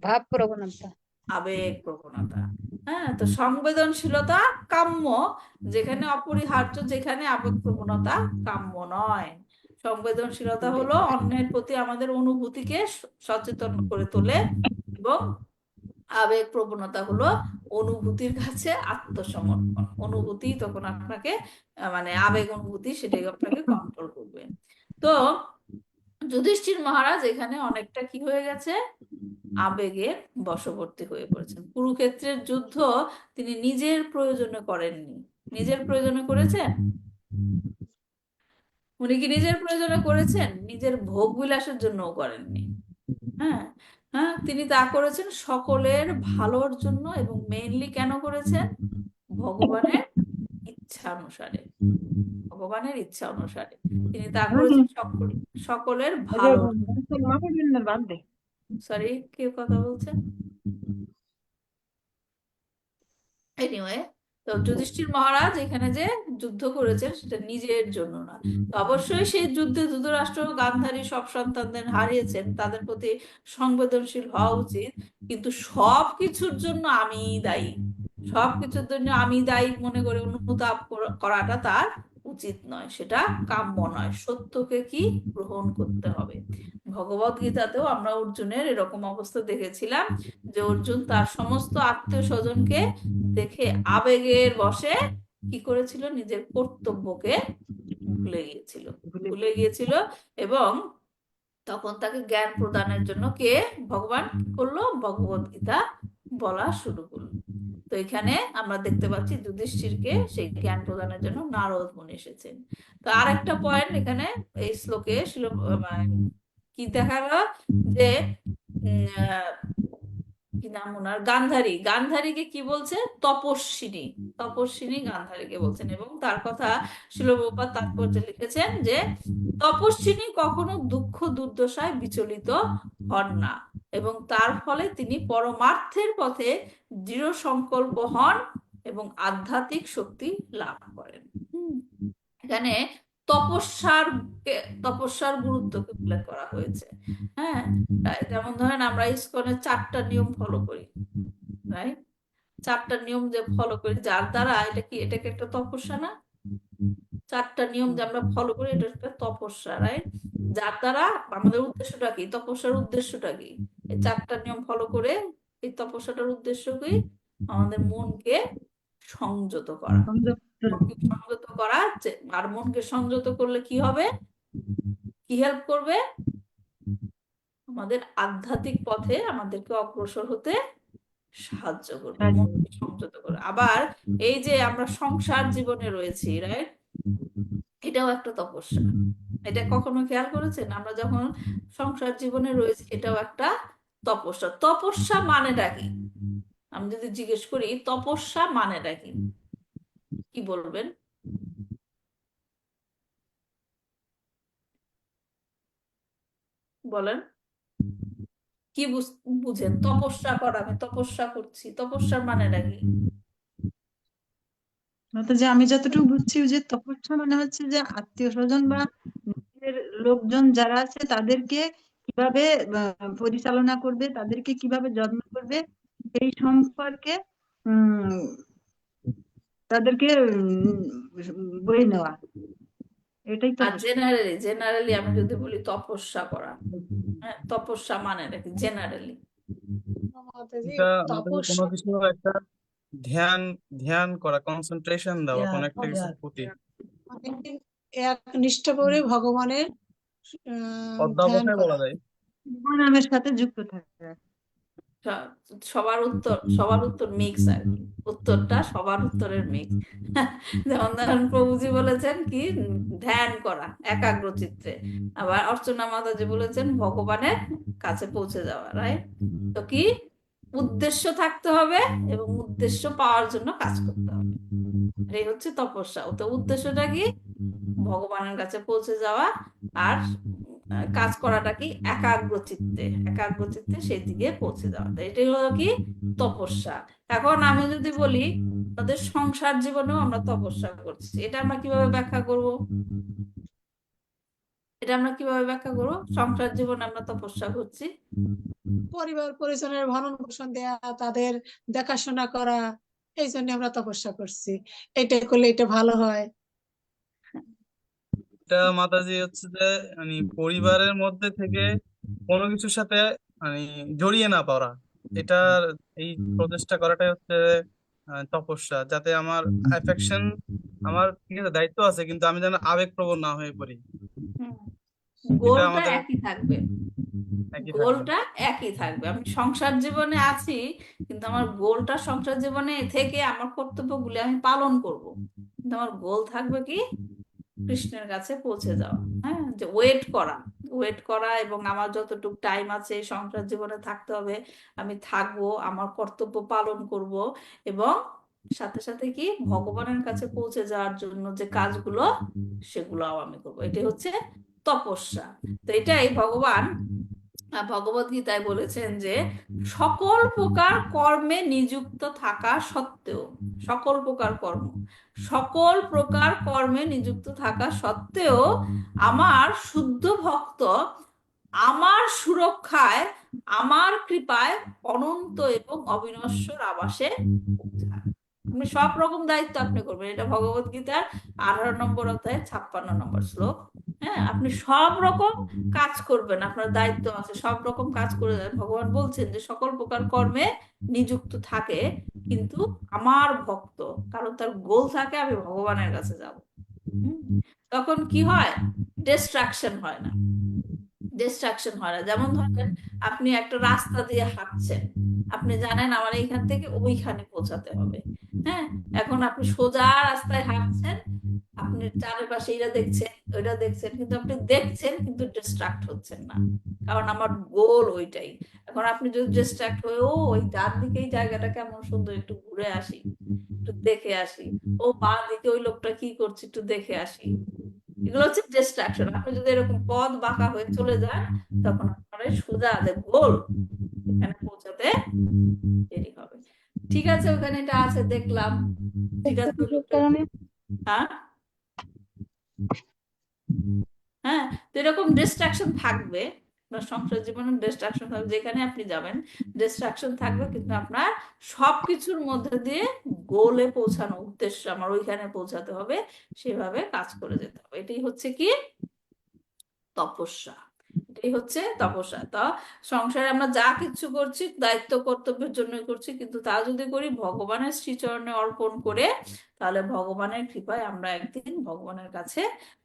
ভাব প্রবণতা আবেগ প্রবণতা। হ্যাঁ, তো সংবেদনশীলতা কাম্য যেখানে অপরিহার্য, যেখানে আবেগ প্রবণতা কাম্য নয়। সংবেদনশীলতা হলো অন্যের প্রতি আমাদের অনুভূতিকে সচেতন করে তোলে, এবং আবেগ প্রবণতা হলো অনুভূতির কাছে আত্মসমর্পণ। অনুভূতি তখন আপনাকে মানে আবেগ অনুভূতি সেটাই আপনাকে কন্ট্রোল করবে। তো যুধিষ্ঠির মহারাজ এখানে অনেকটা কি হয়ে গেছে, আবেগের বশবর্তী হয়ে পড়েছেন। কুরুক্ষেত্রের যুদ্ধ তিনি নিজের প্রয়োজনে করেননি, নিজের প্রয়োজনে করেছেন, উনি কি নিজের প্রয়োজনে করেছেন, নিজের ভোগ বিলাসের জন্যও করেননি। হ্যাঁ, হ্যাঁ, তিনি তা করেছেন সকলের ভালোর জন্য, এবং মেইনলি কেন করেছেন, ভগবানের ইচ্ছা অনুসারে, ভগবানের ইচ্ছা অনুসারে তিনি তা করেছেন সকলের ভালো। সরি, কে কথা বলছেন? এনিওয়ে, তো যুধিষ্ঠির মহারাজ এখানে যে যুদ্ধ করেছেন সেটা নিজের জন্য না। তো অবশ্যই সেই যুদ্ধে ধৃতরাষ্ট্র গান্ধারী সব সন্তানদের হারিয়েছেন, তাদের প্রতি সংবেদনশীল হওয়া উচিত, কিন্তু সব কিছুর জন্য আমি দায়ী, সব কিছুর জন্য আমি দায়ী মনে করে অনুতাপ করাটা তার উচিত নয়, সেটা কাম্য নয়। সত্যকে কি গ্রহণ করতে হবে। ভগবদ গীতাতেও আমরা অর্জুনের এরকম অবস্থা দেখেছিলাম যে অর্জুন তার সমস্ত আত্মীয় স্বজনকে দেখে আবেগের বশে কি করেছিল, নিজের কর্তব্যকে ভুলে গিয়েছিল। এবং তখন তাকে জ্ঞান প্রদানের জন্য কে, ভগবান কি করলো, ভগবদ গীতা বলা শুরু করলো। তো এখানে আমরা দেখতে পাচ্ছি যুধিষ্ঠিরকে সেই জ্ঞান প্রদানের জন্য নারদ মুনি এসেছেন। তো আরেকটা পয়েন্ট এখানে এই শ্লোকে কি দেখা গেল যে কি নাম ওনার, গান্ধারীকে কি বলছে, তপস্বিনী, গান্ধারীকে বলছেন। এবং তার কথা শিল প্রভুপাদ তাৎপর্যে লিখেছেন যে তপস্বিনী কখনো দুঃখ দুর্দশায় বিচলিত হন না, এবং তার ফলে তিনি পরমার্থের পথে দৃঢ় সংকল্প হন এবং আধ্যাত্মিক শক্তি লাভ করেন। এখানে তপস্যার গুরুত্বকে উল্লেখ করা হয়েছে। হ্যাঁ, যেমন ধরেন আমরা ইসকনের 4টা নিয়ম ফলো করি, রাইট? 4টা নিয়ম যে ফলো করি, যার দ্বারা এটাকে একটা তপস্যা না? 4টা নিয়ম যে আমরা ফলো করি, এটা একটা তপস্যা, রাইট? যার দ্বারা আমাদের উদ্দেশ্যটা কি, তপস্যার উদ্দেশ্যটা কি? এই 4টা নিয়ম ফলো করে এই তপস্যাটার উদ্দেশ্য কি, আমাদের মনকে সংযত করা। মনকে সংযত করা, আর মনকে সংযত করলে কি হবে, কি হেল্প করবে, আমাদের আধ্যাত্মিক পথে আমাদেরকে অগ্রসর হতে সাহায্য করবে, মনকে সংযত করে। আবার এই যে আমরা সংসার জীবনে রয়েছি, রাইট, এটাও একটা তপস্যা। এটা কখনো খেয়াল করেছেন? আমরা যখন সংসার জীবনে রয়েছি, এটাও একটা তপস্যা। তপস্যা মানেটা কি? আমি যদি জিজ্ঞেস করি তপস্যা মানেটা কি, কি বলবেন? বলেন, কি বুঝেন তপস্যা করা? আমি তপস্যা করছি, তপস্যার মানেটা কি? যে আমি যতটুকু বুঝছি যে তপস্যা মানে হচ্ছে যে আত্মীয় স্বজন বা নিজের লোকজন যারা আছে তাদেরকে কিভাবে পরিচালনা করবে, তাদেরকে কিভাবে যত্ন করবে, এই সম্পর্কে উম তাদেরকে বই নেওয়া, এটাই আর তপস্যা। জেনারেলি আমি যদি বলি তপস্যা করা, হ্যাঁ, তপস্যা মানেটা কি জেনারেলি? মাতাজি, এটা আমাদের কোনো তপস্যা কিছু একটা ধ্যান ধ্যান করা, কনসেন্ট্রেশন দেওয়া কোনো একটা Yeah, কিছুর yeah. প্রতি, মানে একনিষ্ঠ করে ভগবানের ধ্যান অধ্যবসায় বলা করা। যায়। নামের সাথে যুক্ত থাকা। সবার উত্তর মিক্স আর কি, উত্তরটা সবার উত্তরের মিক্স। যেমন ধরেন প্রভুজি বলেছেন কি, ধ্যান করা একাগ্রচিত্তে। আবার অর্চনা মাতাজি বলেছেন ভগবানের কাছে পৌঁছে যাওয়া, রাইট? তো কি উদ্দেশ্য থাকতে হবে এবং উদ্দেশ্য পাওয়ার জন্য কাজ করতে হবে, এই হচ্ছে তপস্যা। তো উদ্দেশ্যটা কি, ভগবানের কাছে পৌঁছে যাওয়া। আর কাজ করাটা কি, একাগ্রচিত্তে সেই দিকে পৌঁছে যাওয়া। তো এটাই হলো কি তপস্যা। এখন আমি যদি বলি তাদের সংসার জীবনেও আমরা তপস্যা করছি, এটা আমরা কিভাবে ব্যাখ্যা করব? সংসার জীবনে আমরা তপস্যা করছি, পরিবার পরিজনের ভরণ পোষণ দেয়া, তাদের দেখাশোনা করা, এই জন্য আমরা তপস্যা করছি, এটা করলে এটা ভালো হয়। এটা মাতাজি হচ্ছে যে মানে পরিবারের মধ্যে থেকে কোনো কিছুর সাথে মানে জড়িয়ে না পড়া, এটার এই প্রচেষ্টা করাটাই হচ্ছে তপস্যা। যাতে আমার অ্যাফেকশন, আমার ঠিক আছে দায়িত্ব আছে, কিন্তু আমি যেন আবেগপ্রবণ না হয়ে পড়ি, এটা গোলটা আমাদের একই থাকবে, একই থাকবে। গোলটা একই থাকবে। আমি সংসার জীবনে আছি, কিন্তু আমার গোলটা সংসার জীবনে থেকে আমার কর্তব্যগুলি আমি পালন করব, কিন্তু আমার গোল থাকবে কি, কৃষ্ণের কাছে পৌঁছে যাওয়া। হ্যাঁ, যে ওয়েট করা এবং আমার যতটুকু টাইম আছে এই সংসার জীবনে থাকতে হবে, আমি থাকবো, আমার কর্তব্য পালন করব, এবং সাথে সাথে কি ভগবানের কাছে পৌঁছে যাওয়ার জন্য যে কাজগুলো সেগুলোও আমি করবো। এটাই হচ্ছে তপস্যা। তো এটাই ভগবান ভগবদ গীতায় বলেছেন যে সকল প্রকার কর্মে নিযুক্ত থাকা সত্ত্বেও সকল প্রকার কর্ম, সকল প্রকার কর্মে নিযুক্ত থাকা সত্ত্বেও আমার শুদ্ধ ভক্ত আমার সুরক্ষায়, আমার কৃপায় অনন্ত এবং অবিনশ্বর আবাসে পৌঁছায়। আপনি সব রকম দায়িত্ব আপনি করবেন, এটা ভগবত গীতার 18 নম্বর অধ্যায় 56 নম্বর শ্লোক। হ্যাঁ, আপনি সব রকম কাজ করবেন, আপনার দায়িত্ব আছে, সব রকম কাজ করে যাবেন। ভগবান বলছেন যে সকল প্রকার কর্মে নিযুক্ত থাকে, কিন্তু আমার ভক্ত, কারণ তার গোল থাকে আমি ভগবানের কাছে যাব। তখন কি হয়? ডিস্ট্রাকশন হয় না, ডিস্ট্রাকশন হয় না। যেমন ধরেন আপনি একটা রাস্তা দিয়ে হাঁটছেন, আপনি জানেন আমার এইখান থেকে ওইখানে পৌঁছাতে হবে। হ্যাঁ, এখন আপনি সোজা রাস্তায় হাঁটছেন, আপনি চারিপাশে এটা দেখছেন ওইটা দেখছেন, কিন্তু আপনি দেখছেন কিন্তু ডিস্ট্রাক্ট হচ্ছেন না, কারণ আমার গোল ওইটাই। এখন আপনি যদি ডিস্ট্রাক্ট হয়ে ওই ডান দিকে এই জায়গাটা কেমন সুন্দর, একটু ঘুরে আসি, একটু দেখে আসি, ও বাঁ দিকে ওই লোকটা কি করছে একটু দেখে আসি, এগুলো হচ্ছে ডিস্ট্রাকশন। আপনি যদি এরকম পথ বাঁকা হয়ে চলে যান, তখন আপনার এই সোজা যে গোল এখানে পৌঁছাতে দেরি হবে। ঠিক আছে, ওখানে এটা আছে দেখলাম, ঠিক আছে ওই লোকটা, হ্যাঁ হ্যাঁ, তো এরকম ডিস্ট্রাকশন থাকবে, আপনার সংসার জীবনে ডিস্ট্রাকশন থাকবে, যেখানে আপনি যাবেন ডিস্ট্রাকশন থাকবে, কিন্তু আপনার সবকিছুর মধ্যে দিয়ে গোলে পৌঁছানো, উদ্দেশ্য আমার ওইখানে পৌঁছাতে হবে, সেভাবে কাজ করে যেতে হবে। এটাই হচ্ছে কি তপস্যা, এটাই হচ্ছে তপস্যা। তা সংসারে আমরা যা কিছু করছি দায়িত্ব কর্তব্যের জন্যই করছি, কিন্তু তা যদি করি ভগবানের শ্রীচরণে অর্পণ করে, তাহলে ভগবানের কৃপায় আমরা একদিন ভগবানের কাছে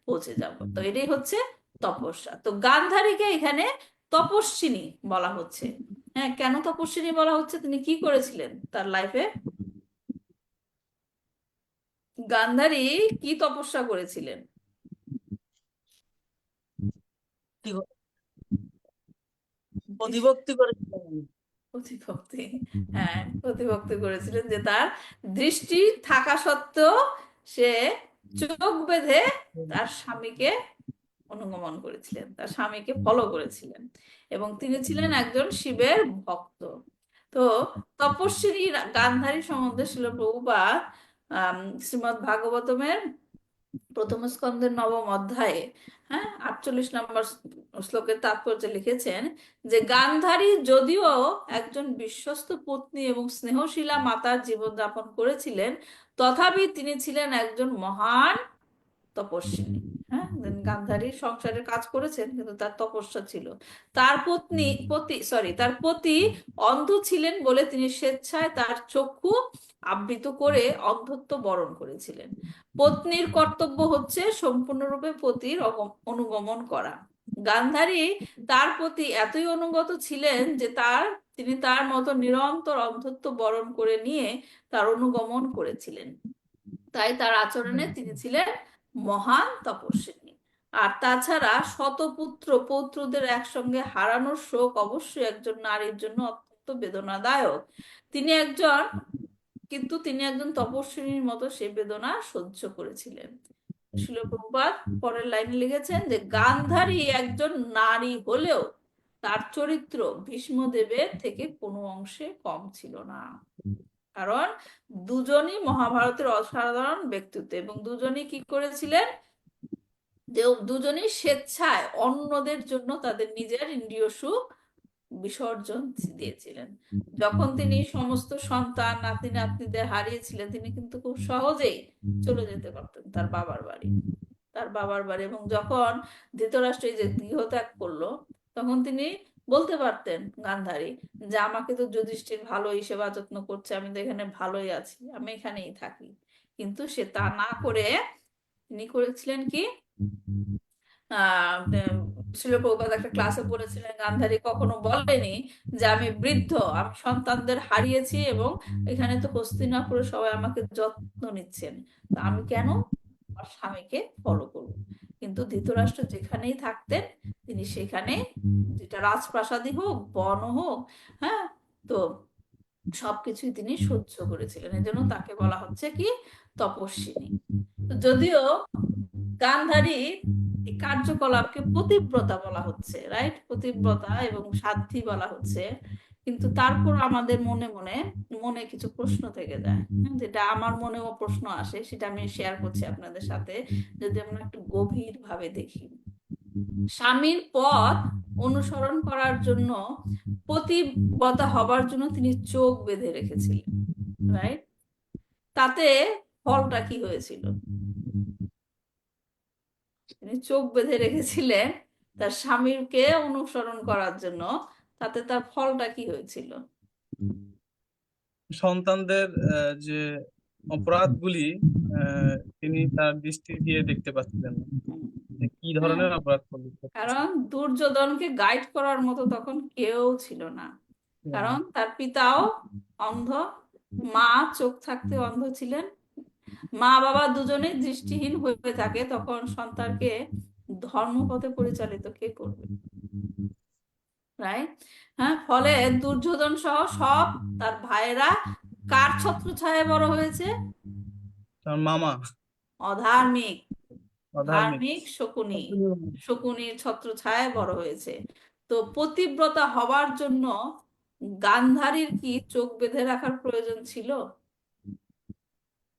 পৌঁছে যাব। তো এটাই হচ্ছে তপস্যা। তো গান্ধারীকে এখানে তপস্বিনী বলা হচ্ছে। হ্যাঁ, কেন তপস্বিনী বলা হচ্ছে? তিনি কি করেছিলেন তার লাইফে? গান্ধারী কি তপস্যা করেছিলেন? প্রতিভক্তি করেছিলেন। প্রতিভক্তি, হ্যাঁ প্রতিভক্তি করেছিলেন, যে তার দৃষ্টি থাকা সত্ত্বেও সে চোখ বেঁধে তার স্বামীকে অনুগমন করেছিলেন, তার স্বামীকে ফলো করেছিলেন, এবং তিনি ছিলেন একজন শিবের ভক্ত। তো তপস্বিনী গান্ধারী সম্বন্ধে শিল প্রভুপাদ শ্রীমদ্ ভাগবতমের প্রথম স্কন্ধের 9ম অধ্যায়ে, হ্যাঁ 48 নম্বর শ্লোকের তাৎপর্যে লিখেছেন যে গান্ধারী যদিও একজন বিশ্বস্ত পত্নী এবং স্নেহশীলা মাতার জীবনযাপন করেছিলেন, তথাপি তিনি ছিলেন একজন মহান তপস্বিনী। হ্যাঁ, গান্ধারী সংসারের কাজ করেছেন, কিন্তু তার তপস্যা ছিল। তার পতি অন্ধ ছিলেন বলে তিনি স্বেচ্ছায় তার চক্ষু আবৃত করে অন্ধত্ব বরণ করেছিলেন। পত্নীর কর্তব্য হচ্ছে সম্পূর্ণরূপে পতির অনুগমন করা। গান্ধারী তার প্রতি এতই অনুগত ছিলেন যে তিনি তার মতো নিরন্তর অন্ধত্ব বরণ করে নিয়ে তার অনুগমন করেছিলেন। তাই তার আচরণে তিনি ছিলেন মহান তপস্বিনী। আর তাছাড়া শতপুত্র পৌত্রদের একসঙ্গে হারানোর শোক অবশ্যই একজন নারীর জন্য অত্যন্ত বেদনাদায়ক। কিন্তু তিনি একজন তপস্বিনীর মতো সে বেদনা সহ্য করেছিলেন। শিল প্রভুপাদ পরের লাইনে লিখেছেন যে গান্ধারী একজন নারী হলেও তার চরিত্র ভীষ্মদেবের থেকে কোনো অংশে কম ছিল না, কারণ দুজনই মহাভারতের অসাধারণ ব্যক্তিত্ব, এবং দুজনই কি করেছিলেন, যে দুজনই স্বেচ্ছায় অন্যদের জন্য তাদের নিজের ইন্দ্রিয় সুখ বিসর্জন দিয়েছিলেন। যখন তিনি সমস্ত সন্তান নাতি নাতনিদের হারিয়েছিলেন, তিনি কিন্তু খুব সহজেই চলে যেতে পারতেন তার বাবার বাড়ি, এবং যখন ধৃতরাষ্ট্র এই যে গৃহত্যাগ করলো, তখন তিনি বলতে পারতেন গান্ধারী যে আমাকে তো যুধিষ্ঠির ভালোই সেবা যত্ন করছে, আমি তো এখানে ভালোই আছি, আমি এখানেই থাকি। কিন্তু সে তা না করে তিনি করেছিলেন কি, শিল প্রভুপাদ একটা ক্লাসে পড়েছিলেন, গান্ধারী কখনো বলেনি যে আমি বৃদ্ধ, আমি সন্তানদের হারিয়েছি, এবং এখানে তো হস্তিনাপুরে সবাই আমাকে যত্ন নিচ্ছেন, তো আমি কেন আমার স্বামীকে ফলো করব। কিন্তু ধৃতরাষ্ট্র যেখানেই থাকতেন তিনি সেখানে, যেটা রাজপ্রাসাদই হোক বন হোক, হ্যাঁ, তো সবকিছুই তিনি সহ্য করেছিলেন। এজন্য তাকে বলা হচ্ছে কি তপস্বিনী। তো যদিও গান্ধারী এই কার্যকলাপকে পতিব্রতা বলা হচ্ছে, রাইট, পতিব্রতা এবং সাধ্বী বলা হচ্ছে, কিন্তু তারপর আমাদের মনে মনে মনে কিছু প্রশ্ন থেকে যায়, যেটা আমার মনেও প্রশ্ন আসে, সেটা আমি শেয়ার করছি আপনাদের সাথে, যদি আমরা একটু গভীর ভাবে দেখি। স্বামীর পথ অনুসরণ করার জন্য, পতিব্রতা হবার জন্য তিনি চোখ বেঁধে রেখেছিলেন, রাইট? তাতে ফলটা কি হয়েছিল? তিনি চোখ বেঁধে রেখেছিলেন তার স্বামীকে অনুসরণ করার জন্য, তাতে তার ফলটা কি হয়েছিল? সন্তানদের যে অপরাধগুলি তিনি তার দৃষ্টি দিয়ে দেখতে পাচ্ছিলেন না, যে কি হ্যাঁ, ধরনের অপরাধ করছে। কারণ দুর্যোধনকে গাইড করার মতো তখন কেউ ছিল না, কারণ তার পিতাও অন্ধ, মা চোখ থাকতে অন্ধ ছিলেন। মা বাবা দুজনেই দৃষ্টিহীন হয়ে থাকে, তখন সন্তানকে ধর্মপথে পরিচালিত কে করবে, রাইট? হ্যাঁ, ফলে দুর্যোধন সহ সব তার ভাইয়েরা কার ছত্রছায়ায় বড় হয়েছে? তার মামা অধার্মিক, অধার্মিক। ধার্মিক শকুনির ছত্রছায়ায় বড় হয়েছে। তো পতিব্রতা হবার জন্য গান্ধারীর কি চোখ বেঁধে রাখার প্রয়োজন ছিল,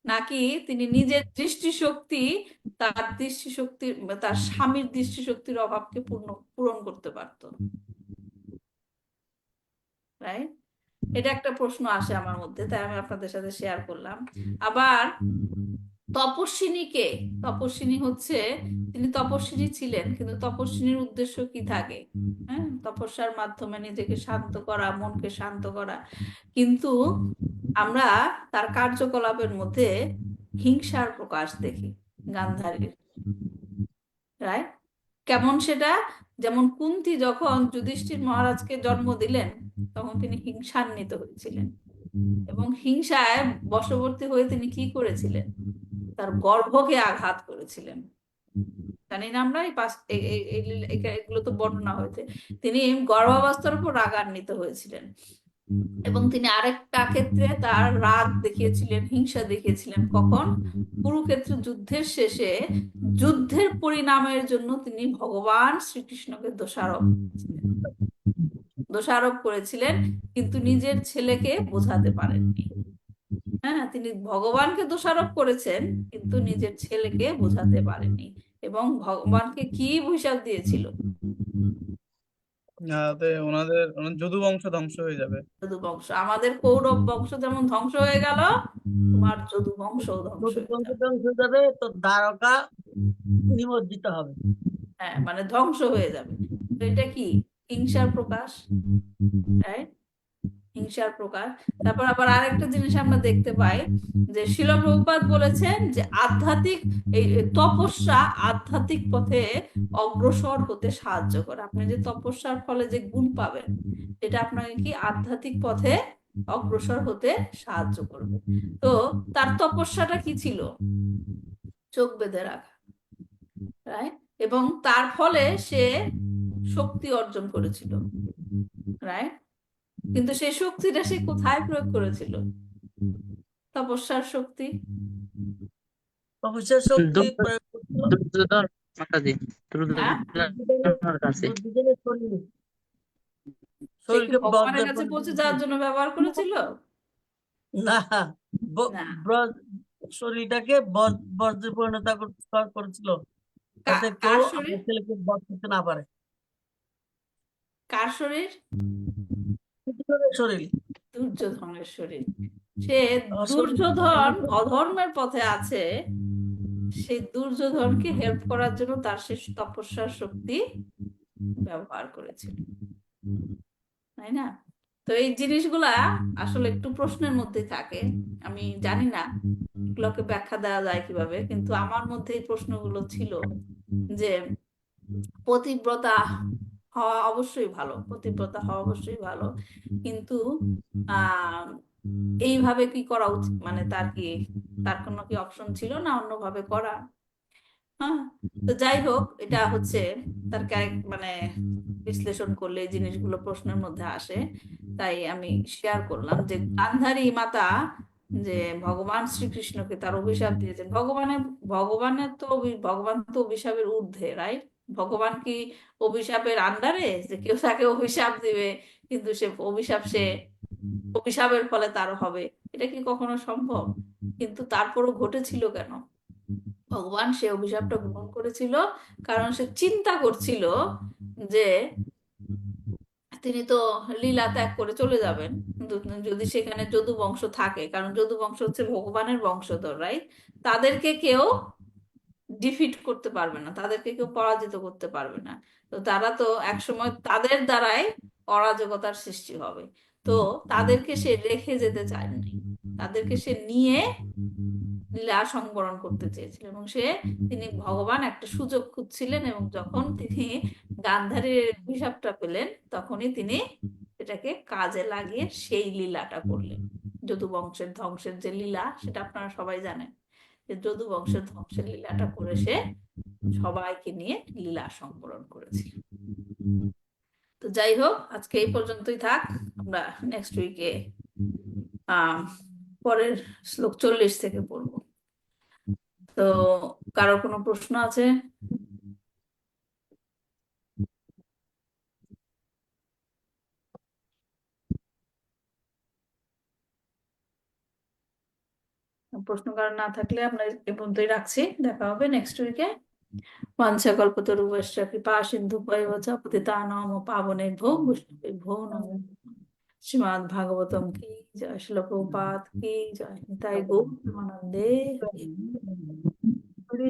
নাকি তিনি নিজের দৃষ্টিশক্তি, তার স্বামীর দৃষ্টিশক্তির অভাবকে পূরণ করতে পারতো, রাইট? এটা একটা প্রশ্ন আসে আমার মধ্যে, তাই আমি আপনাদের সাথে শেয়ার করলাম। আবার তপস্বিনী কে? তপস্বিনী হচ্ছে, তিনি তপস্বিনী ছিলেন, কিন্তু তপস্বিনীর উদ্দেশ্য কি থাকে? হ্যাঁ, তপস্যার মাধ্যমে নিজেকে শান্ত করা, মনকে শান্ত করা, কিন্তু আমরা তার কার্যকলাপের মধ্যে হিংসার প্রকাশ দেখি গান্ধারীর, রাইট? কেমন সেটা? যেমন কুন্তী যখন যুধিষ্ঠির মহারাজকে জন্ম দিলেন, তখন তিনি হিংসান্বিত হয়েছিলেন, এবং হিংসায় বশবর্তী হয়ে তিনি কি করেছিলেন? তার গর্ভকে আঘাত করেছিলেন। জানি না আমরা এগুলো তো বর্ণনা হয়েছে। তিনি গর্ভাবস্থার উপর রাগান্বিত হয়েছিলেন, এবং তিনি আরেকটা ক্ষেত্রে তার রাগ দেখিয়েছিলেন, হিংসা দেখিয়েছিলেন কখন? কুরুক্ষেত্র যুদ্ধের শেষে যুদ্ধের পরিণামের জন্য তিনি ভগবান শ্রীকৃষ্ণকে দোষারোপ করেছিলেন, কিন্তু নিজের ছেলেকে বোঝাতে পারেননি। হ্যাঁ, তিনি ভগবানকে দোষারোপ করেছেন, কিন্তু নিজের ছেলেকে বোঝাতে পারেননি, এবং ভগবানকে কি হিসাব দিয়েছিল? ওনাদের যদু বংশ ধ্বংস হয়ে যাবে। যদু বংশ, আমাদের কৌরব বংশ যেমন ধ্বংস হয়ে গেল, তোমার যদু বংশ ধ্বংস হয়ে যাবে। ধ্বংস হয়ে যাবে, তো দ্বারকা নিমজ্জিত হবে। হ্যাঁ, মানে ধ্বংস হয়ে যাবে। তো এটা কি? হিংসার প্রকাশ, রাইট? হিংসার প্রকাশ। তারপর আবার আরেকটা জিনিস আমরা দেখতে পাই, যে শিল প্রভুপাদ বলেছেন যে এই তপস্যা আধ্যাত্মিক পথে অগ্রসর হতে সাহায্য করে। আপনি যে তপস্যার ফলে যে গুণ পাবেন, এটা আপনাকে কি আধ্যাত্মিক পথে অগ্রসর হতে সাহায্য করবে। তো তার তপস্যাটা কি ছিল? চোখ বেঁধে রাখা, রাইট? এবং তার ফলে সে শক্তি অর্জন করেছিল, রাইট? কিন্তু সেই শক্তিটা সে কোথায় প্রয়োগ করেছিল? তপস্যার শক্তি। তপস্যার শক্তি প্রয়োগ করছিল দুর্যোধন মাতাজি, হ্যাঁ, দুর্যোধনের কাছে। দুর্যোধনের শরীরে। সে কি শরীরকে ভগবানের কাছে বজ্রে পৌঁছে যাওয়ার জন্য ব্যবহার করেছিল? না, না। শরীরটাকে বজ্রে পরিণত করেছিল, যাতে কার কেউ শরীর? আমার ছেলেকে বধ করতে না পারে। কার শরীর? দুর্যোধনের শরীর। দুর্যোধনের শরীর। সে শরীর দুর্যোধন অধর্মের পথে আছে, সেই দুর্যোধনকে হেল্প করার জন্য তার সে তপস্যার শক্তি ব্যবহার করেছিল, তাই না? তো এই জিনিসগুলা আসলে একটু প্রশ্নের মধ্যে থাকে, আমি জানি না এগুলোকে ব্যাখ্যা দেওয়া যায় কিভাবে, কিন্তু আমার মধ্যে এই প্রশ্নগুলো ছিল যে পতিব্রতা হওয়া অবশ্যই ভালো, পতিব্রতা হওয়া অবশ্যই ভালো, কিন্তু আহ এইভাবে কি করা উচিত, মানে তার কোনো কি অপশন ছিল না অন্যভাবে করা? হ্যাঁ, তো যাই হোক, এটা হচ্ছে তার মানে বিশ্লেষণ করলে এই জিনিসগুলো প্রশ্নের মধ্যে আসে, তাই আমি শেয়ার করলাম যে গান্ধারী মাতা যে ভগবান শ্রীকৃষ্ণকে তার অভিশাপ দিয়েছেন। ভগবান তো অভিশাপের ঊর্ধ্বে, রাইট? ভগবান কি অভিশাপের আন্ডারে যে কেউ তাকে অভিশাপ দিবে কিন্তু সে অভিশাপের ফলে তার হবে? এটা কি কখনো সম্ভব? কিন্তু তারপরও ঘটেছিল কেন? ভগবান সে অভিশাপটা গ্রহণ করেছিল কারণ সে চিন্তা করছিল যে তিনি তো লীলা ত্যাগ করে চলে যাবেন, কিন্তু যদি সেখানে যদু বংশ থাকে, কারণ যদু বংশ হচ্ছে ভগবানের বংশধর, রাইট? তাদেরকে কেউ ডিফিট করতে পারবে না, তাদেরকে কেউ পরাজিত করতে পারবে না। তো তারা তো একসময় তাদের দ্বারাই অরাজকতার সৃষ্টি হবে। তো তাদেরকে সে রেখে যেতে চায়নি, তাদেরকে সে নিয়ে লীলা সংবরণ করতে চেয়েছিলেন, এবং তিনি ভগবান একটা সুযোগ খুঁজছিলেন, এবং যখন তিনি গান্ধারীর অভিশাপটা পেলেন তখনই তিনি এটাকে কাজে লাগিয়ে সেই লীলাটা করলেন। যদু বংশের ধ্বংসের যে লীলা, সেটা আপনারা সবাই জানেন, যে যদু বংশের ধ্বংসের লীলাটা করে সে সবাইকে নিয়ে লীলা সংবরণ করেছিল। তো যাই হোক, আজকে এই পর্যন্তই থাক। আমরা নেক্সট উইকে পরের শ্লোক 40 থেকে পড়বো। তো কারো কোনো প্রশ্ন আছে? প্রশ্ন কারো না থাকলে আমরা এ পর্যন্তই রাখছি। দেখা হবে নেক্সট উইকে। वाञ्छाकल्पतरुभ्यश्च कृपा सिन्धुभ्यैव च पतितानां पावनेभ्यो वैष्णवेभ्यो नमो नमः। श्रीमद् भागवतम की जय, श्रील प्रभुपाद की जय, निताई गौर प्रेमानंदे हरि। হরে